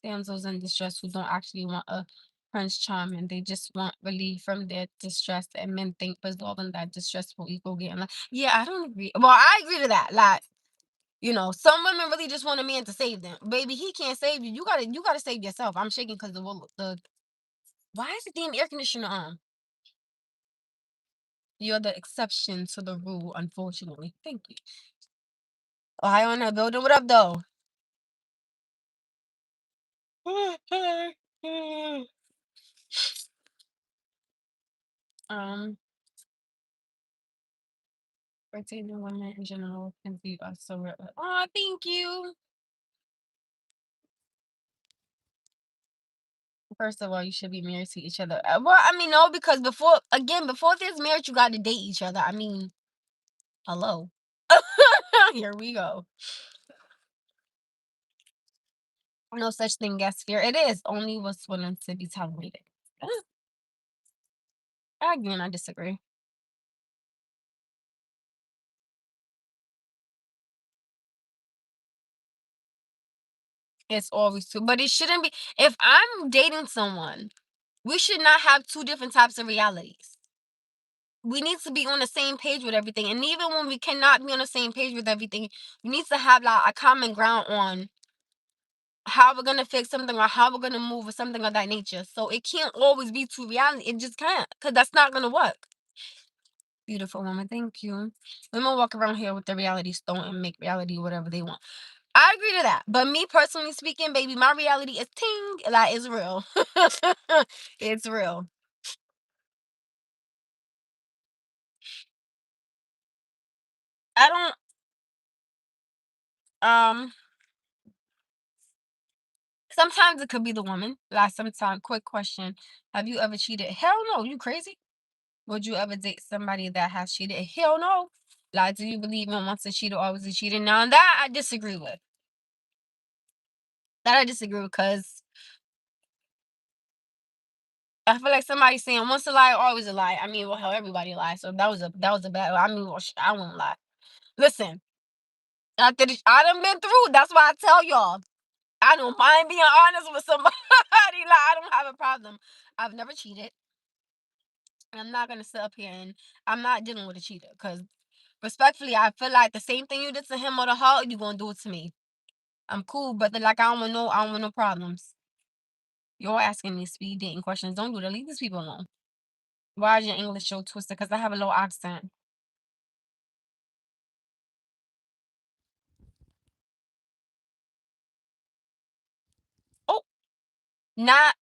damsels in distress who don't actually want a prince charming. They just want relief from their distress, and men think resolving that distress will equal getting like. Yeah, I don't agree. Well, I agree to that. Like, some women really just want a man to save them. Baby, he can't save you. You gotta save yourself. I'm shaking because the why is the damn air conditioner on? You're the exception to the rule, unfortunately. Thank you. Ohio in the building. What up, though? um, Retaining women in general can be so. Oh, thank you. First of all, you should be married to each other. Well, I mean, no, because before there's marriage, you got to date each other. I mean, hello. Here we go. No such thing as fear. It is only what's willing to be tolerated. I agree and I disagree. It's always two, but it shouldn't be. If I'm dating someone, we should not have two different types of realities. We need to be on the same page with everything. And even when we cannot be on the same page with everything, we need to have like a common ground on how we're gonna fix something or how we're gonna move or something of that nature. So it can't always be two reality. It just can't, because that's not gonna work. Beautiful woman, thank you. Women walk around here with their reality stone and make reality whatever they want. I agree to that. But me personally speaking, baby, my reality is ting, like it's real. It's real. I don't sometimes it could be the woman. Like sometimes, quick question. Have you ever cheated? Hell no, you crazy? Would you ever date somebody that has cheated? Hell no. Like, do you believe in once a cheater, always a cheater? Now that I disagree with. That I disagree with because I feel like somebody saying once a lie, always a lie. I mean, well, hell, everybody lies. So that was a bad. I mean, well, I won't lie. Listen, after this, I done been through. That's why I tell y'all. I don't mind being honest with somebody. Like, I don't have a problem. I've never cheated. I'm not gonna sit up here and I'm not dealing with a cheater because respectfully, I feel like the same thing you did to him or to her, you gonna do it to me. I'm cool, but like I don't want no problems. You're asking me speed dating questions. Don't do that. Leave these people alone. Why is your English so twisted? Because I have a low accent. Oh, not.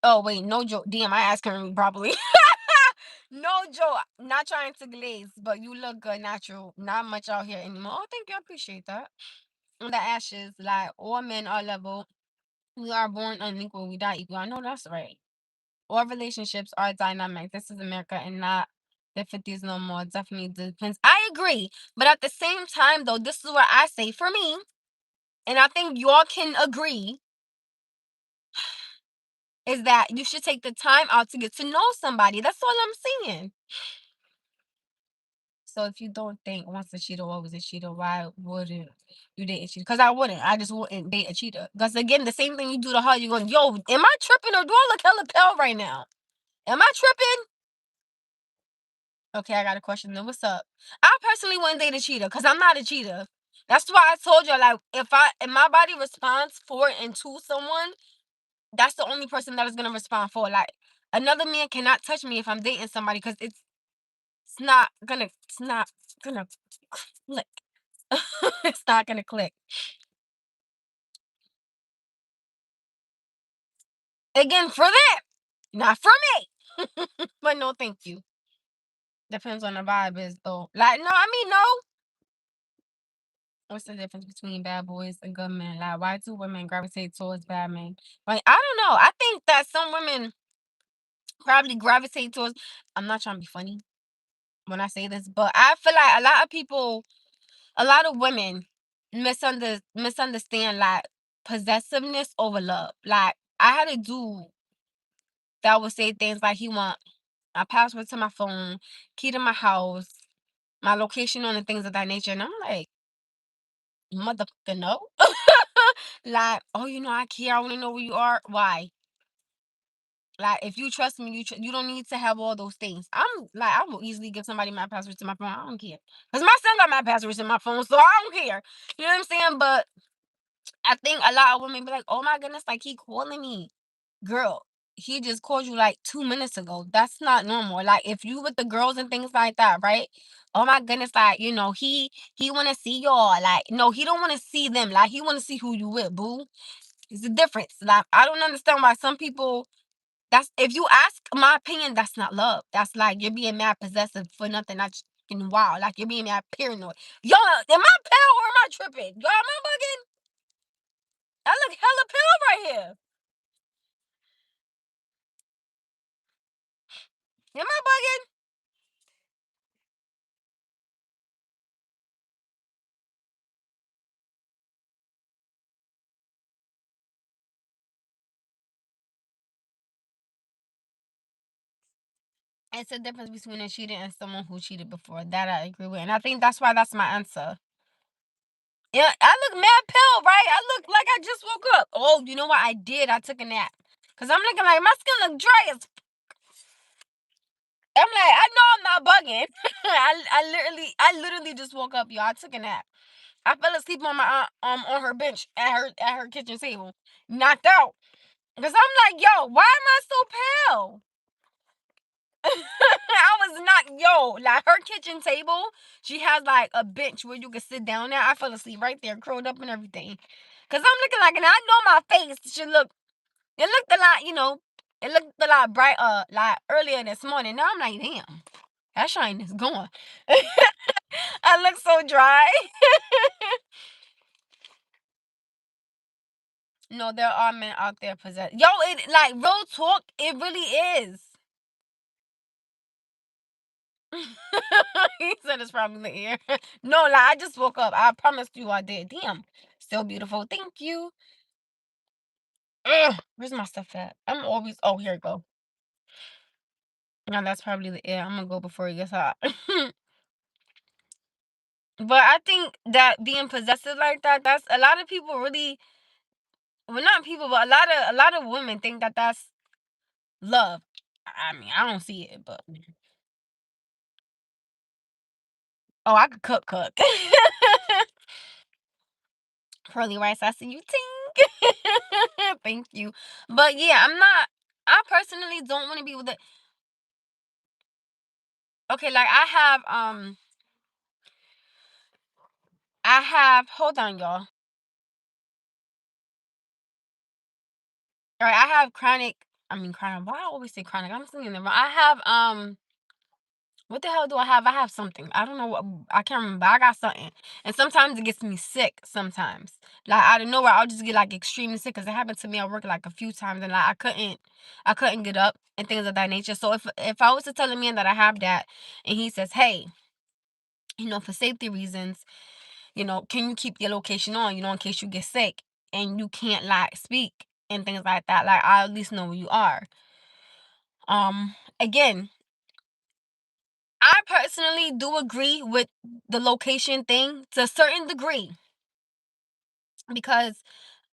Oh wait, no joke. Damn, I asked her properly. No joke. Not trying to glaze, but you look good, natural. Not much out here anymore. Oh, thank you. I appreciate that. The ashes, like all men are level. We are born unequal. We die equal. I know that's right. All relationships are dynamic. This is America and not the 50s no more. Definitely depends. I agree. But at the same time, though, this is what I say for me. And I think y'all can agree is that you should take the time out to get to know somebody. That's all I'm saying. So if you don't think once a cheater, always a cheater, why wouldn't you date a cheater? Because I wouldn't. I just wouldn't date a cheater. Because again, the same thing you do to her, you're going, yo, am I tripping or do I look hella pale right now? Am I tripping? Okay, I got a question then. What's up? I personally wouldn't date a cheater because I'm not a cheater. That's why I told you, like, if my body responds for and to someone, that's the only person that is gonna respond for. Like, another man cannot touch me if I'm dating somebody because it's not gonna click. It's not gonna click. Again, for that, not for me. But no, thank you. Depends on the vibe is though. Like, no, I mean no. What's the difference between bad boys and good men? Like, why do women gravitate towards bad men? Like, I don't know. I think that some women probably gravitate towards. I'm not trying to be funny when I say this, but I feel like a lot of women misunderstand like possessiveness over love. Like, I had a dude that would say things like he want my password to my phone, key to my house, my location on and things of that nature, and I'm like, motherfucker, no. Like, oh, I care. I want to know where you are. Why? Like, if you trust me, you don't need to have all those things. I'm like, I will easily give somebody my password to my phone. I don't care. Because my son got my passwords in my phone, so I don't care. You know what I'm saying? But I think a lot of women be like, oh my goodness, like he calling me. Girl, he just called you like 2 minutes ago. That's not normal. Like if you with the girls and things like that, right? Oh my goodness, like, he wanna see y'all. Like, no, he don't wanna see them. Like he wanna see who you with, boo. It's the difference. Like, I don't understand why some people that's if you ask my opinion, that's not love. That's like you're being mad possessive for nothing. That's fucking wild. Like you're being mad paranoid. Y'all, am I pale or am I tripping? Y'all, am I bugging? I look hella pale right here. Am I bugging? It's a difference between a cheater and someone who cheated before. That I agree with. And I think that's why that's my answer. Yeah, I look mad pale, right? I look like I just woke up. Oh, you know what I did? I took a nap. Cause I'm looking like my skin look dry as I'm like, I know I'm not bugging. I literally just woke up, y'all. I took a nap. I fell asleep on my on her bench at her kitchen table, knocked out. Cause I'm like, yo, why am I so pale? I was not like her kitchen table. She has like a bench where you can sit down there. I fell asleep right there, curled up and everything. Cause I'm looking like, and I know my face should look. It looked a lot, It looked a lot bright, like earlier this morning. Now I'm like, damn, that shine is gone. I look so dry. No, there are men out there possessed. Yo, it like real talk. It really is. He said it's probably the air. No, like I just woke up. I promised you I did. Damn. Still beautiful. Thank you. Ugh, where's my stuff at? I'm always. Oh, here it go. Now that's probably the air. I'm gonna go before it gets hot. But I think that being possessive like that, that's a lot of people really. Well, not people, but a lot of women think that that's love. I mean, I don't see it, but oh, I could cook. Pearly rice, I see you ting. Thank you. But yeah, I personally don't want to be with it. Okay, like I have hold on, y'all. All right, I have chronic. I mean chronic. Why I always say chronic? I'm saying it wrong. I have what the hell do I have? I have something. I don't know what. I can't remember. I got something, and sometimes it gets me sick. Sometimes, like out of nowhere, I'll just get like extremely sick because it happened to me at work like a few times, and like I couldn't get up and things of that nature. So if I was to tell a man that I have that, and he says, "Hey, for safety reasons, can you keep your location on, in case you get sick and you can't like speak and things like that, like I at least know where you are." Again, I personally do agree with the location thing to a certain degree because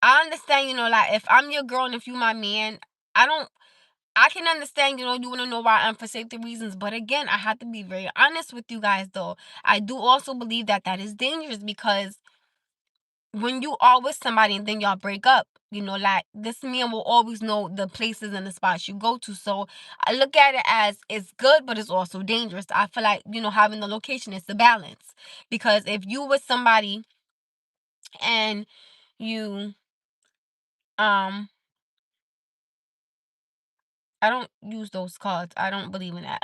I understand, like if I'm your girl and if you my man, I don't I can understand, you want to know why I'm for safety reasons. But again, I have to be very honest with you guys though. I do also believe that that is dangerous because when you are with somebody and then y'all break up, like this man will always know the places and the spots you go to. So I look at it as it's good, but it's also dangerous. I feel like, having the location is the balance. Because if you with somebody and you um I don't use those cards. I don't believe in that.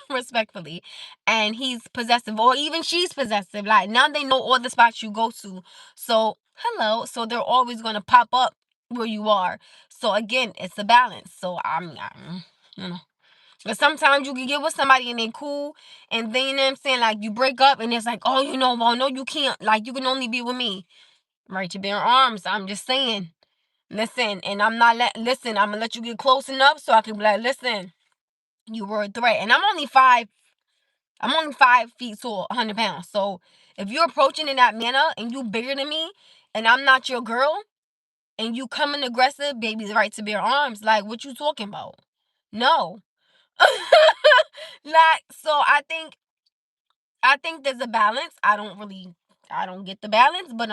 Respectfully. And he's possessive, or even she's possessive. Like now they know all the spots you go to. So, hello. So they're always going to pop up where you are. So, again, it's a balance. So, you know. But sometimes you can get with somebody and they cool. And then, you know what I'm saying? Like, you break up and it's like, oh, well, no, you can't. Like, you can only be with me. Right to bear arms. I'm just saying. Listen, and listen, I'm gonna let you get close enough so I can be like, listen, you were a threat. And I'm only 5 feet tall, 100 pounds. So if you're approaching in that manner and you bigger than me and I'm not your girl and you coming aggressive, baby's right to bear arms. Like what you talking about? No. Like, so I think there's a balance. I don't get the balance, but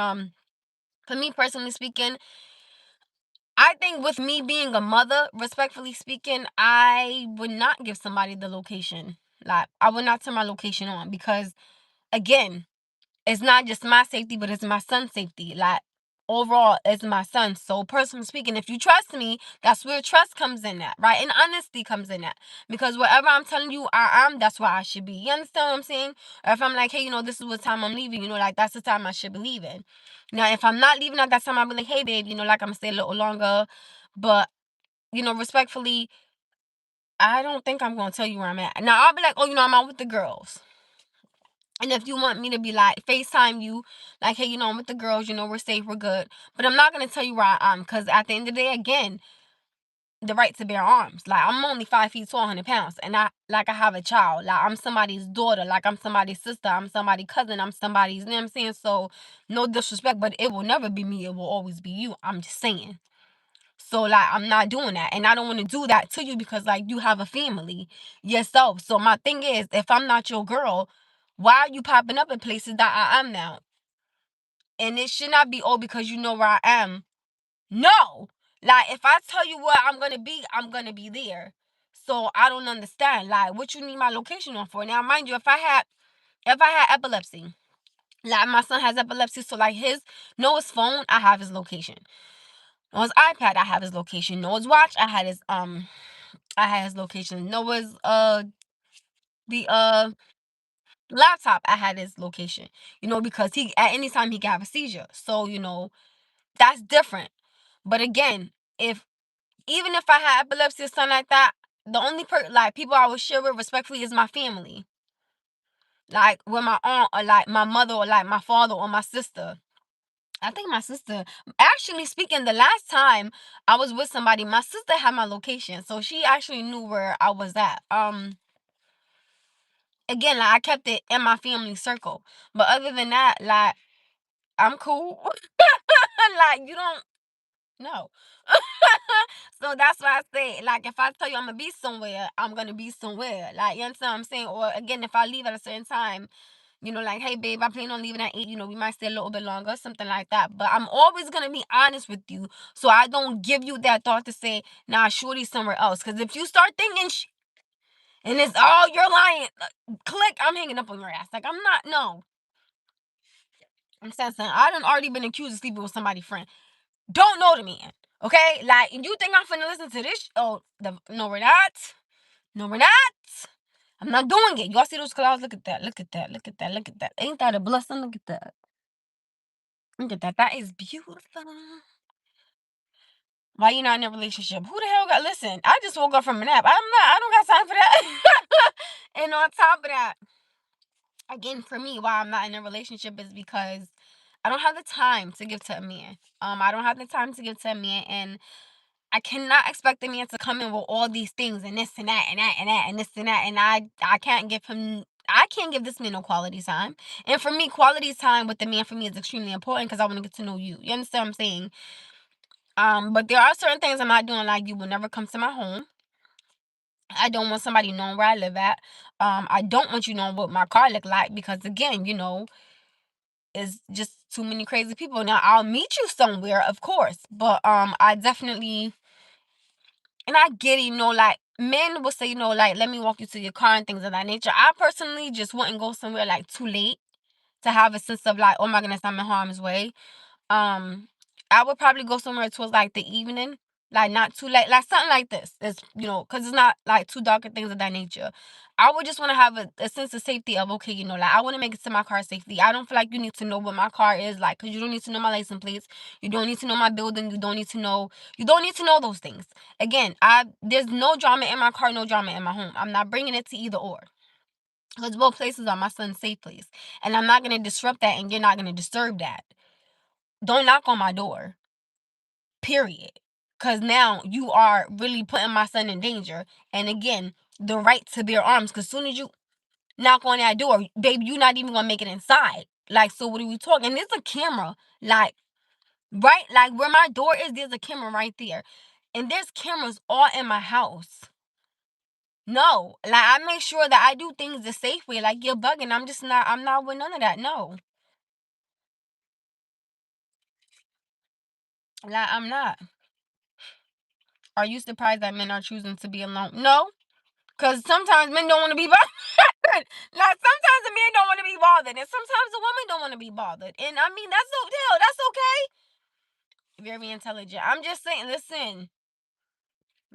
for me personally speaking, I think with me being a mother, respectfully speaking, I would not give somebody the location. Like, I would not turn my location on because, again, it's not just my safety, but it's my son's safety. Like, overall, it's my son. So, personally speaking, if you trust me, that's where trust comes in at, right? And honesty comes in at. Because whatever I'm telling you I am, that's where I should be. You understand what I'm saying? Or if I'm like, hey, this is what time I'm leaving, like, that's the time I should be leaving. Now, if I'm not leaving at that time, I'll be like, hey, babe, like, I'm going to stay a little longer. But, respectfully, I don't think I'm going to tell you where I'm at. Now, I'll be like, oh, I'm out with the girls. And if you want me to be like, FaceTime you, like, hey, I'm with the girls, we're safe, we're good. But I'm not going to tell you where I am because at the end of the day, again, the right to bear arms. Like, I'm only 5 feet tall, 100 pounds. And I have a child. Like, I'm somebody's daughter. Like, I'm somebody's sister. I'm somebody's cousin. I'm somebody's, you know what I'm saying? So, no disrespect, but it will never be me. It will always be you. I'm just saying. So, like, I'm not doing that. And I don't want to do that to you because, like, you have a family yourself. So, my thing is, if I'm not your girl, why are you popping up in places that I am now? And it should not be, oh, because you know where I am. No. Like, if I tell you where I'm going to be, I'm going to be there. So, I don't understand. Like, what you need my location on for? Now, mind you, if I had epilepsy, like, my son has epilepsy. So, like, his phone, I have his location. On his iPad, I have his location. Noah's watch, I had his location. Noah's the laptop, I had his location. Because he at any time he can have a seizure. So, that's different. But again, if even if I had epilepsy or something like that, the only like people I would share with respectfully is my family. like with my aunt or like my mother or like my father or my sister. I think my sister, actually speaking, the last time I was with somebody, my sister had my location, so she actually knew where I was at. Again, like I kept it in my family circle, but other than that, like I'm cool. Like you don't know. So that's why I say, like, if I tell you I'm gonna be somewhere, I'm gonna be somewhere. Like, you understand what I'm saying? Or again, if I leave at a certain time, like, hey babe, I plan on leaving at 8, we might stay a little bit longer, something like that. But I'm always gonna be honest with you. So I don't give you that thought to say, nah, shorty's somewhere else. Cause if you start thinking and it's oh, you're lying, click, I'm hanging up on your ass. Like I'm not, no. I'm saying something. I done already been accused of sleeping with somebody's friend. Don't know the man. Okay? Like, and you think I'm finna listen to this? No, we're not. No, we're not. I'm not doing it. Y'all see those clouds? Look at that. Look at that. Look at that. Look at that. Ain't that a blessing? Look at that. Look at that. That is beautiful. Why you not in a relationship? Who the hell got listen? I just woke up from a nap. I don't got time for that. And on top of that, again, for me, why I'm not in a relationship is because I don't have the time to give to a man. I don't have the time to give to a man, and I cannot expect a man to come in with all these things and this and that and that and that and this and that, and I can't give him. I can't give this man no quality time. And for me, quality time with the man for me is extremely important because I want to get to know you. You understand what I'm saying? But there are certain things I'm not doing, like you will never come to my home. I don't want somebody knowing where I live at. I don't want you knowing what my car look like because again, it's just too many crazy people. Now I'll meet you somewhere, of course, but I definitely, and I get it, like men will say, like let me walk you to your car and things of that nature. I personally just wouldn't go somewhere like too late to have a sense of like, oh my goodness, I'm in harm's way. um, I would probably go somewhere towards like the evening, like not too late, like something like this. It's because it's not like too dark and things of that nature. I would just want to have a sense of safety of okay, like I want to make it to my car safely. I don't feel like you need to know what my car is like because you don't need to know my license plates. You don't need to know my building. You don't need to know those things. Again, there's no drama in my car, no drama in my home. I'm not bringing it to either or. Because both places are my son's safe place. And I'm not going to disrupt that and you're not going to disturb that. Don't knock on my door. Period. Because now you are really putting my son in danger. And again, the right to bear arms. Because as soon as you knock on that door, baby, you're not even going to make it inside. Like, so what are we talking? And there's a camera. Like, right? Like, where my door is, there's a camera right there. And there's cameras all in my house. No. Like, I make sure that I do things the safe way. Like, you're bugging. I'm not with none of that. No. Like, I'm not. Are you surprised that men are choosing to be alone? No. Because sometimes men don't want to be bothered. Like, sometimes the men don't want to be bothered. And sometimes the women don't want to be bothered. And I mean, that's no deal. That's okay. Very intelligent. I'm just saying, listen,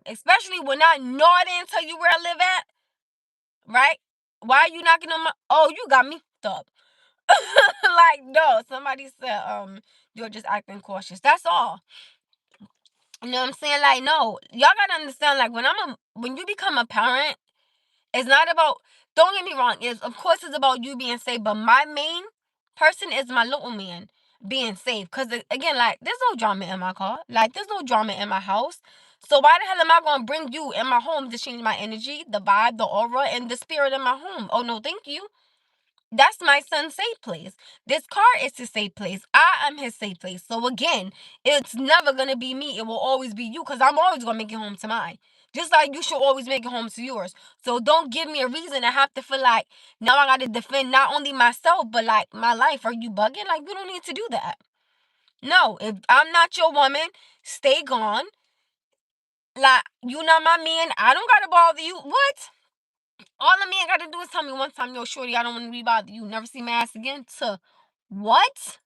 especially when I naughty and tell you where I live at, right? Why are you knocking on my, oh, you got me up. Like, no, somebody said, you're just acting cautious. That's all. You know what I'm saying? Like, no, y'all gotta understand, like, when you become a parent, it's not about, don't get me wrong, of course it's about you being safe, but my main person is my little man being safe. Because, again, like, there's no drama in my car. Like, there's no drama in my house. So why the hell am I going to bring you in my home to change my energy, the vibe, the aura, and the spirit in my home? Oh, no, thank you. That's my son's safe place. This car is his safe place. I am his safe place. So again, it's never gonna be me. It will always be you because I'm always gonna make it home to mine. Just like you should always make it home to yours. So don't give me a reason to have to feel like now I gotta defend not only myself but like my life. Are you bugging? Like we don't need to do that. No, if I'm not your woman, stay gone. Like you not my man. I don't gotta bother you. What? All the man got to do is tell me one time, yo, shorty, I don't want to be bothered. You never see my ass again. To what?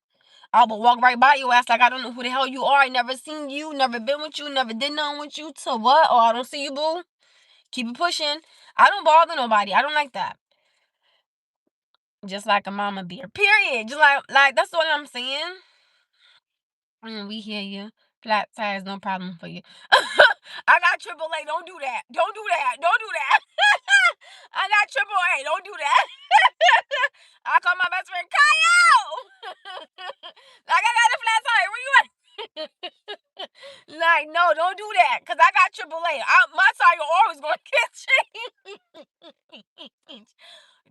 I will walk right by your ass like I don't know who the hell you are. I never seen you, never been with you, never did nothing with you. To what? Oh, I don't see you, boo. Keep it pushing. I don't bother nobody. I don't like that. Just like a mama bear. Period. Just like that's what I'm saying. We hear you. Flat tires, no problem for you. I got triple A. Don't do that. Don't do that. Don't do that. I got triple A. Don't do that. AAA. My tire always gonna get changed.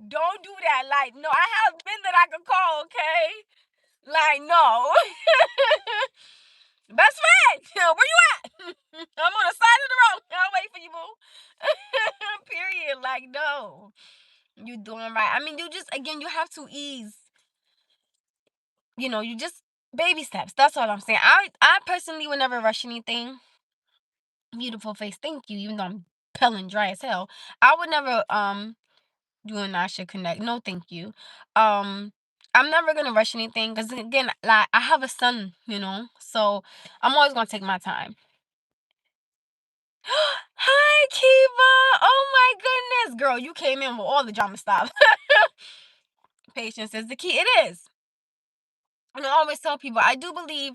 Don't do that. Like, no, I have been that I could call, okay? Like, no. Best friend, where you at? I'm on the side of the road. I'll wait for you, boo. Period. Like, no. You doing right. I mean, you just, again, you have to ease, you just baby steps. That's all I'm saying. I personally would never rush anything. Beautiful face, thank you. Even though I'm pale and dry as hell, I would never do an I should connect. No, thank you. Um, I'm never gonna rush anything because again, like I have a son, so I'm always gonna take my time. Hi, Kiva. Oh my goodness, girl, you came in with all the drama stuff. Patience is the key. It is. And I always tell people, I do believe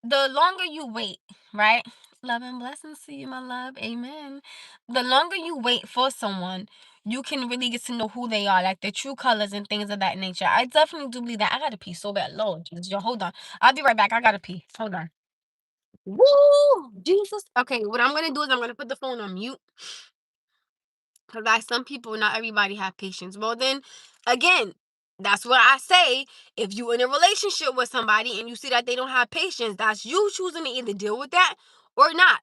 the longer you wait, right? Love and blessings to you, my love. Amen. The longer you wait for someone, you can really get to know who they are, like their true colors and things of that nature. I definitely do believe that. I gotta pee so bad. Lord Jesus, yo, hold on. I'll be right back. I gotta pee. Hold on. Woo! Jesus. Okay, what I'm gonna do is I'm gonna put the phone on mute. Because like some people, not everybody have patience. Well, then again, that's what I say. If you in a relationship with somebody and you see that they don't have patience, that's you choosing to either deal with that or not.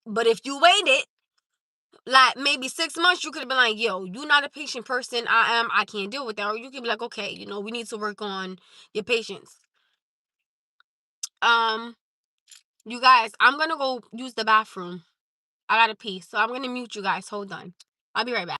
But if you waited like maybe 6 months, you could have been like, yo, you're not a patient person. I can't deal with that. Or you could be like, okay, we need to work on your patience. Um, you guys, I'm gonna go use the bathroom. I gotta pee. So I'm gonna mute you guys. Hold on. I'll be right back.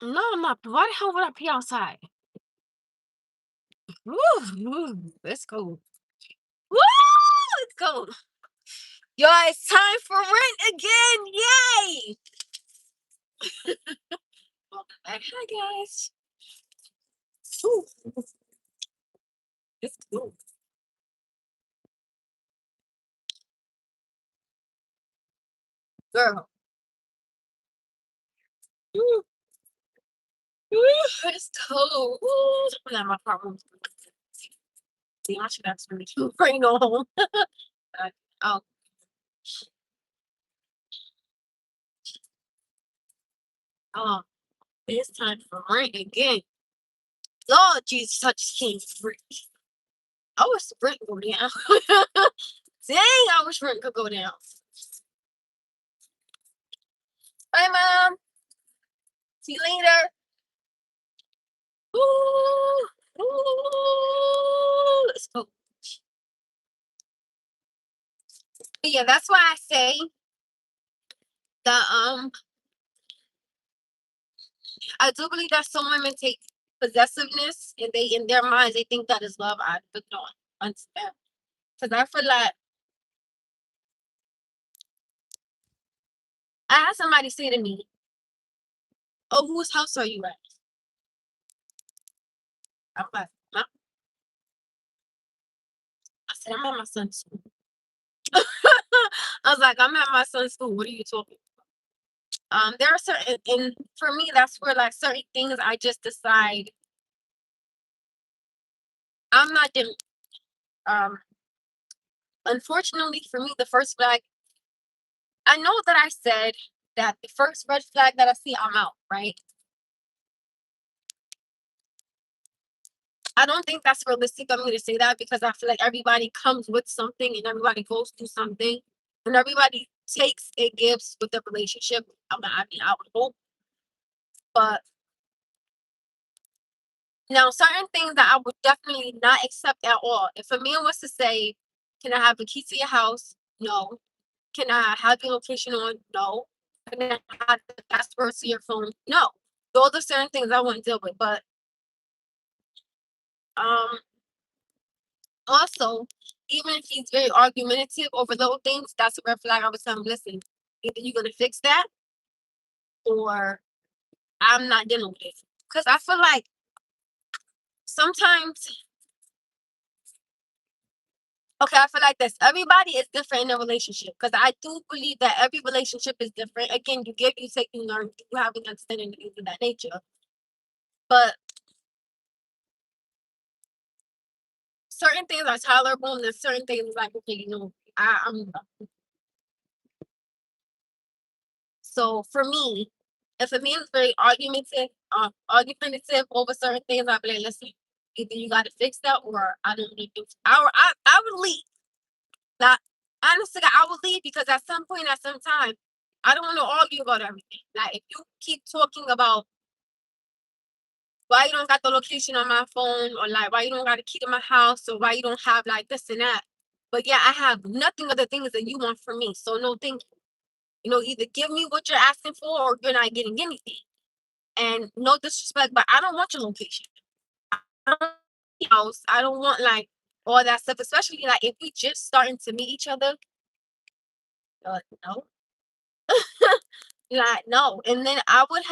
No, I'm not. Why the hell would I pee outside? Woo, woo, it's cold. Woo! It's cold. Yo, it's time for rent again. Yay! Welcome back. Hi, guys. Ooh, it's cold. Girl. Ooh, ooh, it's cold. Ooh, I'm at my problem. See, I should actually bring home. Oh, oh, it's time for rent again. Lord Jesus, such king free. I wish rent go down. Dang, I wish rent could go down. Bye, Mom. See you later. Ooh, ooh, let's go. But yeah, that's why I say that I do believe that some women take possessiveness and they in their minds they think that is love. I don't understand. Because I feel like I had somebody say to me, "Oh, whose house are you at?" I'm like, "Huh?" I said, "I'm at my son's school." I was like, "I'm at my son's school. What are you talking?" There are certain, and for me, that's where like certain things I just decide I'm not the um. Unfortunately for me, the first flag, I know that I said that the first red flag that I see, I'm out, right? I don't think that's realistic of me to say that because I feel like everybody comes with something and everybody goes through something and everybody takes and gives with the relationship. I mean, I would hope, but now certain things that I would definitely not accept at all. If a man was to say, "Can I have the key to your house?" No. Can I have your location on? No. Can I have the password to your phone? No. Those are certain things I wouldn't deal with. But um also, even if he's very argumentative over those things, that's a red flag. I would tell him, listen, either you're gonna fix that or I'm not dealing with it. Because I feel like sometimes, okay, I feel like this. Everybody is different in a relationship. Because I do believe that every relationship is different. Again, you give, you take, you learn, you have an understanding things of that nature. But certain things are tolerable and there's certain things like, okay, I'm so for me, if a man is very argumentative over certain things, I'll be like, listen, either you gotta fix that or I don't need to I would leave. That honestly I would leave because at some point at some time I don't want to argue about everything. Like if you keep talking about why you don't got the location on my phone or like why you don't got a key to my house or why you don't have like this and that. But yeah, I have nothing of the things that you want from me. So no thank you. Either give me what you're asking for or you're not getting anything. And no disrespect, but I don't want your location. I don't want your house. I don't want like all that stuff, especially like if we just starting to meet each other. No. Like no. And then I would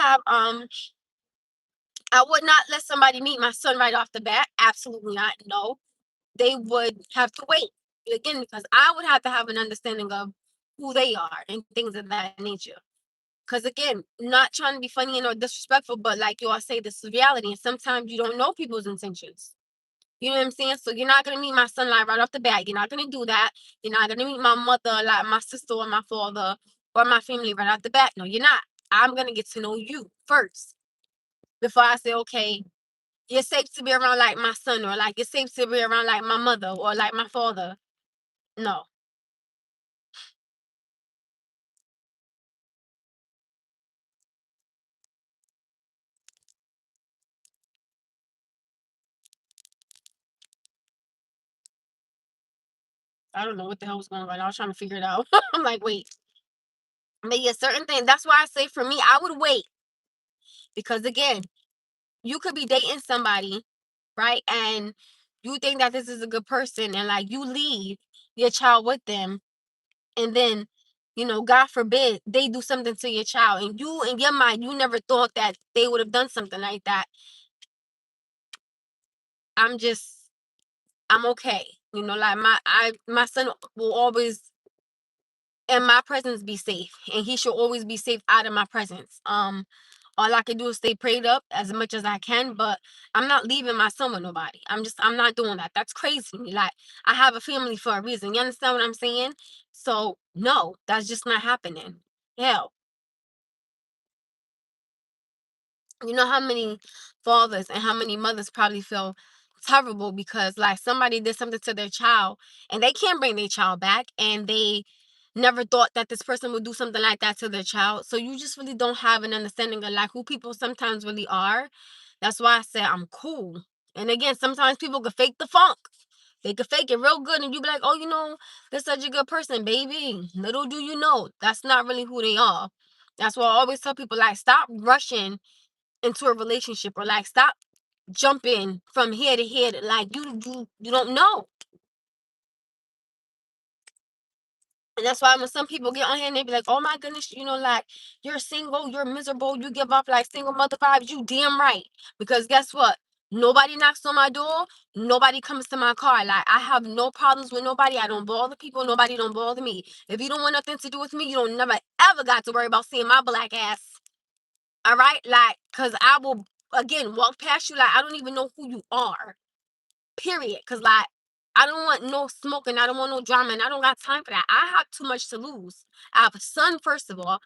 not let somebody meet my son right off the bat. Absolutely not. No. They would have to wait again because I would have to have an understanding of who they are and things of that nature. Because again, not trying to be funny or disrespectful, but like you all say, this is reality, and sometimes you don't know people's intentions. You know what I'm saying? So you're not gonna meet my son like right off the bat. You're not gonna do that. You're not gonna meet my mother, like my sister or my father or my family right off the bat. No, you're not. I'm gonna get to know you first before I say, okay, you're safe to be around like my son, or like you're safe to be around like my mother or like my father. No, I don't know what the hell was going on. I was trying to figure it out. I'm like, wait, but yeah, certain things. That's why I say for me, I would wait Because again, you could be dating somebody, right? And you think that this is a good person, and like you leave your child with them, and then, God forbid, they do something to your child, and you, in your mind, you never thought that they would have done something like that. I'm just, I'm okay. Like my son will always in my presence be safe, and he should always be safe out of my presence. All I can do is stay prayed up as much as I can, but I'm not leaving my son with nobody. I'm not doing that. That's crazy to me. Like, I have a family for a reason. You understand what I'm saying? So no, that's just not happening. Hell, you know how many fathers and how many mothers probably feel terrible because like somebody did something to their child and they can't bring their child back, and they never thought that this person would do something like that to their child. So you just really don't have an understanding of like who people sometimes really are. That's why I said I'm cool. And again, sometimes people can fake the funk. They could fake it real good, and you be like, oh, they're such a good person, baby. Little do you know, that's not really who they are. That's why I always tell people, like, stop rushing into a relationship, or like stop jumping from here to here. Like, you don't know. And that's why when some people get on here and they be like, oh my goodness, like, you're single, you're miserable, you give off like single mother vibes. You damn right. Because guess what? Nobody knocks on my door. Nobody comes to my car. Like, I have no problems with nobody. I don't bother people. Nobody don't bother me. If you don't want nothing to do with me, you don't never ever got to worry about seeing my black ass. All right? Like, because I will, again, walk past you like I don't even know who you are. Period. Because, like, I don't want no smoking. I don't want no drama. And I don't got time for that. I have too much to lose. I have a son, first of all.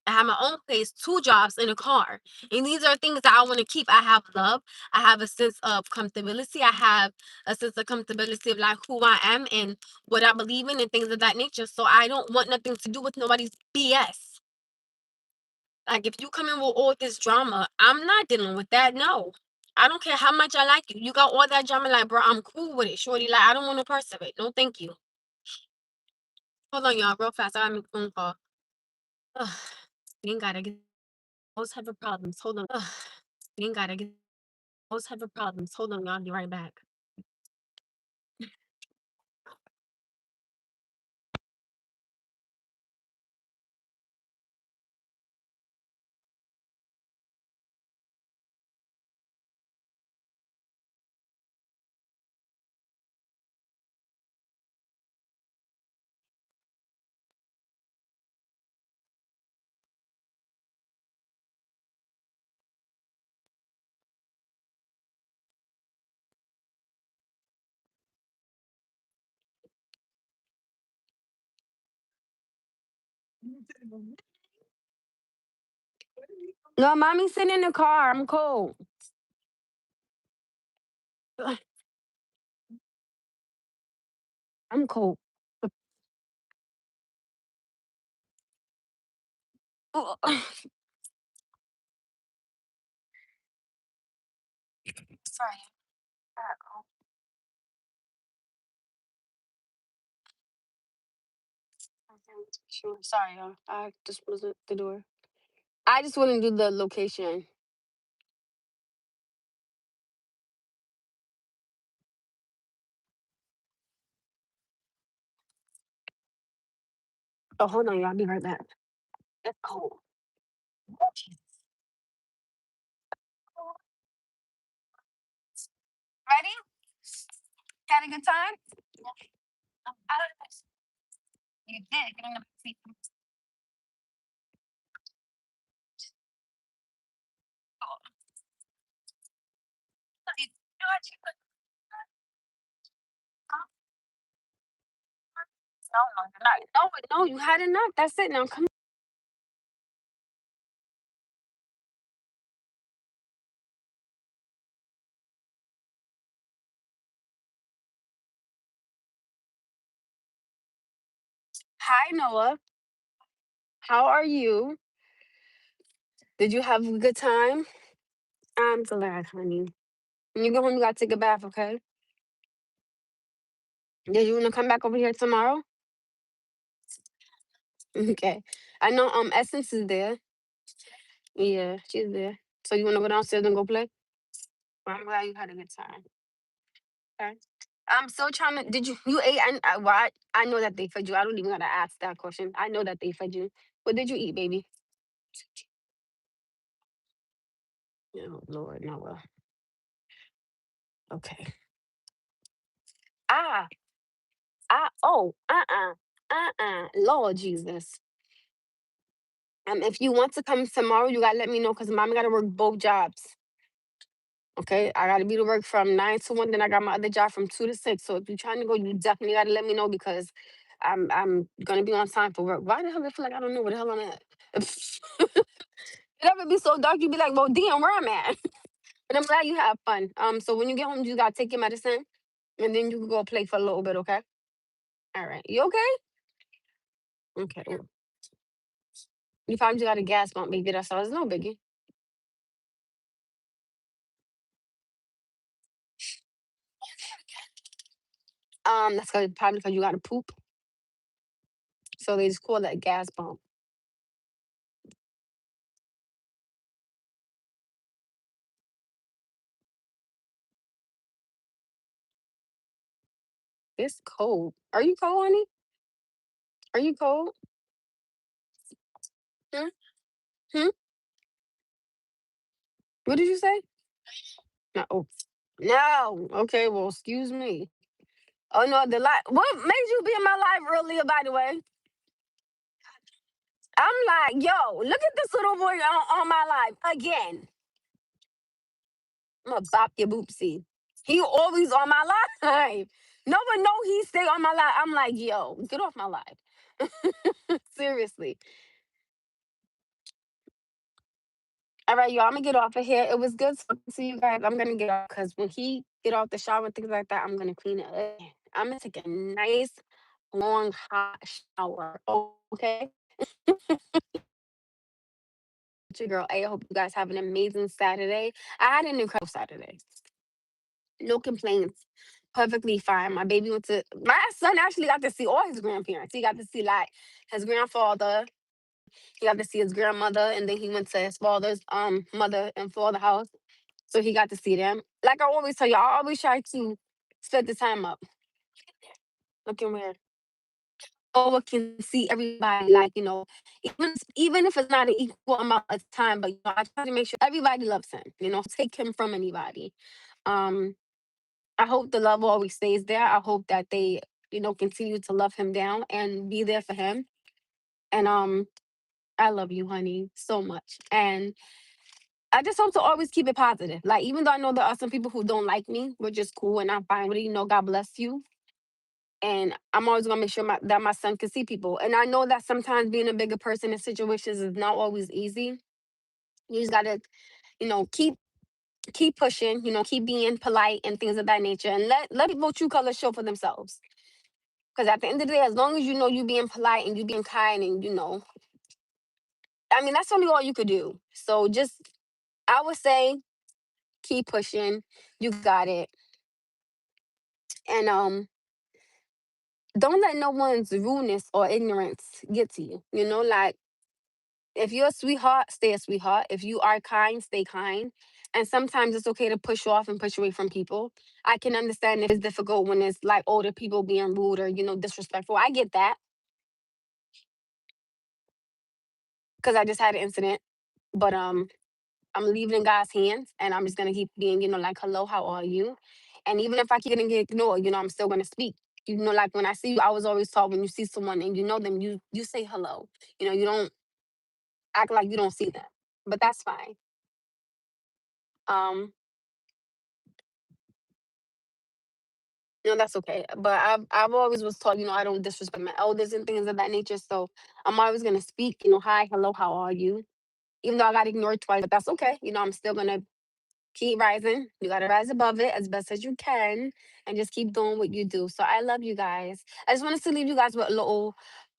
I have my own place, 2 jobs, in a car. And these are things that I want to keep. I have love. I have a sense of comfortability. I have a sense of comfortability of like who I am and what I believe in and things of that nature. So I don't want nothing to do with nobody's BS. Like, if you come in with all this drama, I'm not dealing with that. No. I don't care how much I like you. You got all that drama, like, bro, I'm cool with it. Shorty, like, I don't want no parts of it. No, thank you. Hold on, y'all, real fast. I got a phone call. Ugh, we ain't gotta get those type of problems. Hold on. Ugh, we ain't gotta get those type of problems. Hold on, y'all. I'll be right back. No, mommy sitting in the car. I'm cold. Ugh, I'm cold. Ugh. Sorry. Sure. Sorry, y'all. I just was at the door. I just want to do the location. Oh, hold on, y'all. I'll be right back. It's cold. Oh, Jesus. Ready? Had a good time? You did. Get on the seat. No, no, no, you had enough. That's it. Now come. Hi, Noah. How are you? Did you have a good time? I'm glad, honey. When you go home, you gotta take a bath, okay? Did you wanna come back over here tomorrow? Okay. I know Essence is there. Yeah, she's there. So you wanna go downstairs and go play? Well, I'm glad you had a good time. Okay. I'm still trying to. Did you ate? Well, I know that they fed you. I don't even gotta ask that question. I know that they fed you. What did you eat, baby? Oh Lord, no. Okay. Ah, oh, Lord Jesus. If you want to come tomorrow, you gotta let me know because mommy gotta work both jobs. Okay, I gotta be to work from 9 to 1. Then I got my other job from 2 to 6. So if you're trying to go, you definitely gotta let me know because I'm gonna be on time for work. Why the hell I feel like I don't know where the hell I'm at? It ever be so dark, you be like, well, damn, where I'm at. But I'm glad you have fun. So when you get home, you gotta take your medicine, and then you can go play for a little bit. Okay. All right. You okay? Okay. You found you got a gas pump, baby. That's all. It's no biggie. That's probably because you got to poop. So they just call that gas pump. It's cold. Are you cold, honey? Are you cold? Hmm? Hmm? What did you say? No. Oh. No. Okay. Well, excuse me. Oh no, the light. What made you be in my life earlier? By the way, I'm like, yo, look at this little boy on my life again. I'm gonna bop your boopsie. He always on my life. No one know he stay on my life. I'm like, yo, get off my life. Seriously. All right, y'all. I'm gonna get off of here. It was good talking to you guys. I'm gonna get off because when he get off the shower and things like that, I'm gonna clean it up. I'm gonna take a nice long hot shower. Okay. Your girl A. I hope you guys have an amazing Saturday. I had an incredible Saturday. No complaints. Perfectly fine. My baby went to my son actually got to see all his grandparents. He got to see like his grandfather, he got to see his grandmother, and then he went to his father's mother and father house. So he got to see them. Like I always tell you, I always try to split the time up. Looking weird. Over can see everybody, like, even if it's not an equal amount of time, but I try to make sure everybody loves him, take him from anybody. Um, I hope the love always stays there. I hope that they, continue to love him down and be there for him. And I love you, honey, so much. And I just hope to always keep it positive. Like, even though I know there are some people who don't like me, we're just cool and I'm fine with it. God bless you. And I'm always gonna make sure that my son can see people. And I know that sometimes being a bigger person in situations is not always easy. You just gotta, keep pushing, keep being polite and things of that nature, and let people true colors show for themselves. Because at the end of the day, as long as you know you being polite and you being kind and I mean that's only all you could do. So just I would say keep pushing. You got it. And don't let no one's rudeness or ignorance get to you. Like if you're a sweetheart, stay a sweetheart. If you are kind, stay kind. And sometimes it's okay to push off and push away from people. I can understand if it's difficult when it's like older people being rude or, disrespectful. I get that because I just had an incident. But I'm leaving in God's hands and I'm just gonna keep being, like, hello, how are you? And even if I keep getting ignored, I'm still gonna speak. Like when I see you, I was always taught when you see someone and you know them, you say hello. You don't act like you don't see them. But that's fine. Um, that's okay. But I've always was taught, I don't disrespect my elders and things of that nature. So I'm always gonna speak, hi, hello, how are you? Even though I got ignored twice, but that's okay. I'm still gonna keep rising. You gotta rise above it as best as you can and just keep doing what you do. So I love you guys. I just wanted to leave you guys with a little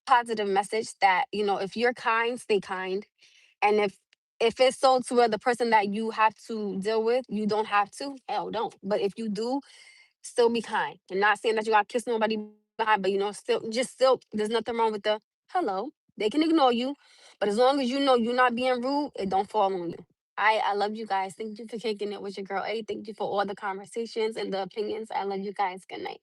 positive message that, if you're kind, stay kind. And if it's so to where the person that you have to deal with, you don't have to, hell don't. But if you do, still be kind. And not saying that you gotta kiss nobody behind, but still there's nothing wrong with the hello. They can ignore you, but as long as you know you're not being rude, it don't fall on you. I love you guys. Thank you for kicking it with your girl A. Thank you for all the conversations and the opinions. I love you guys. Good night.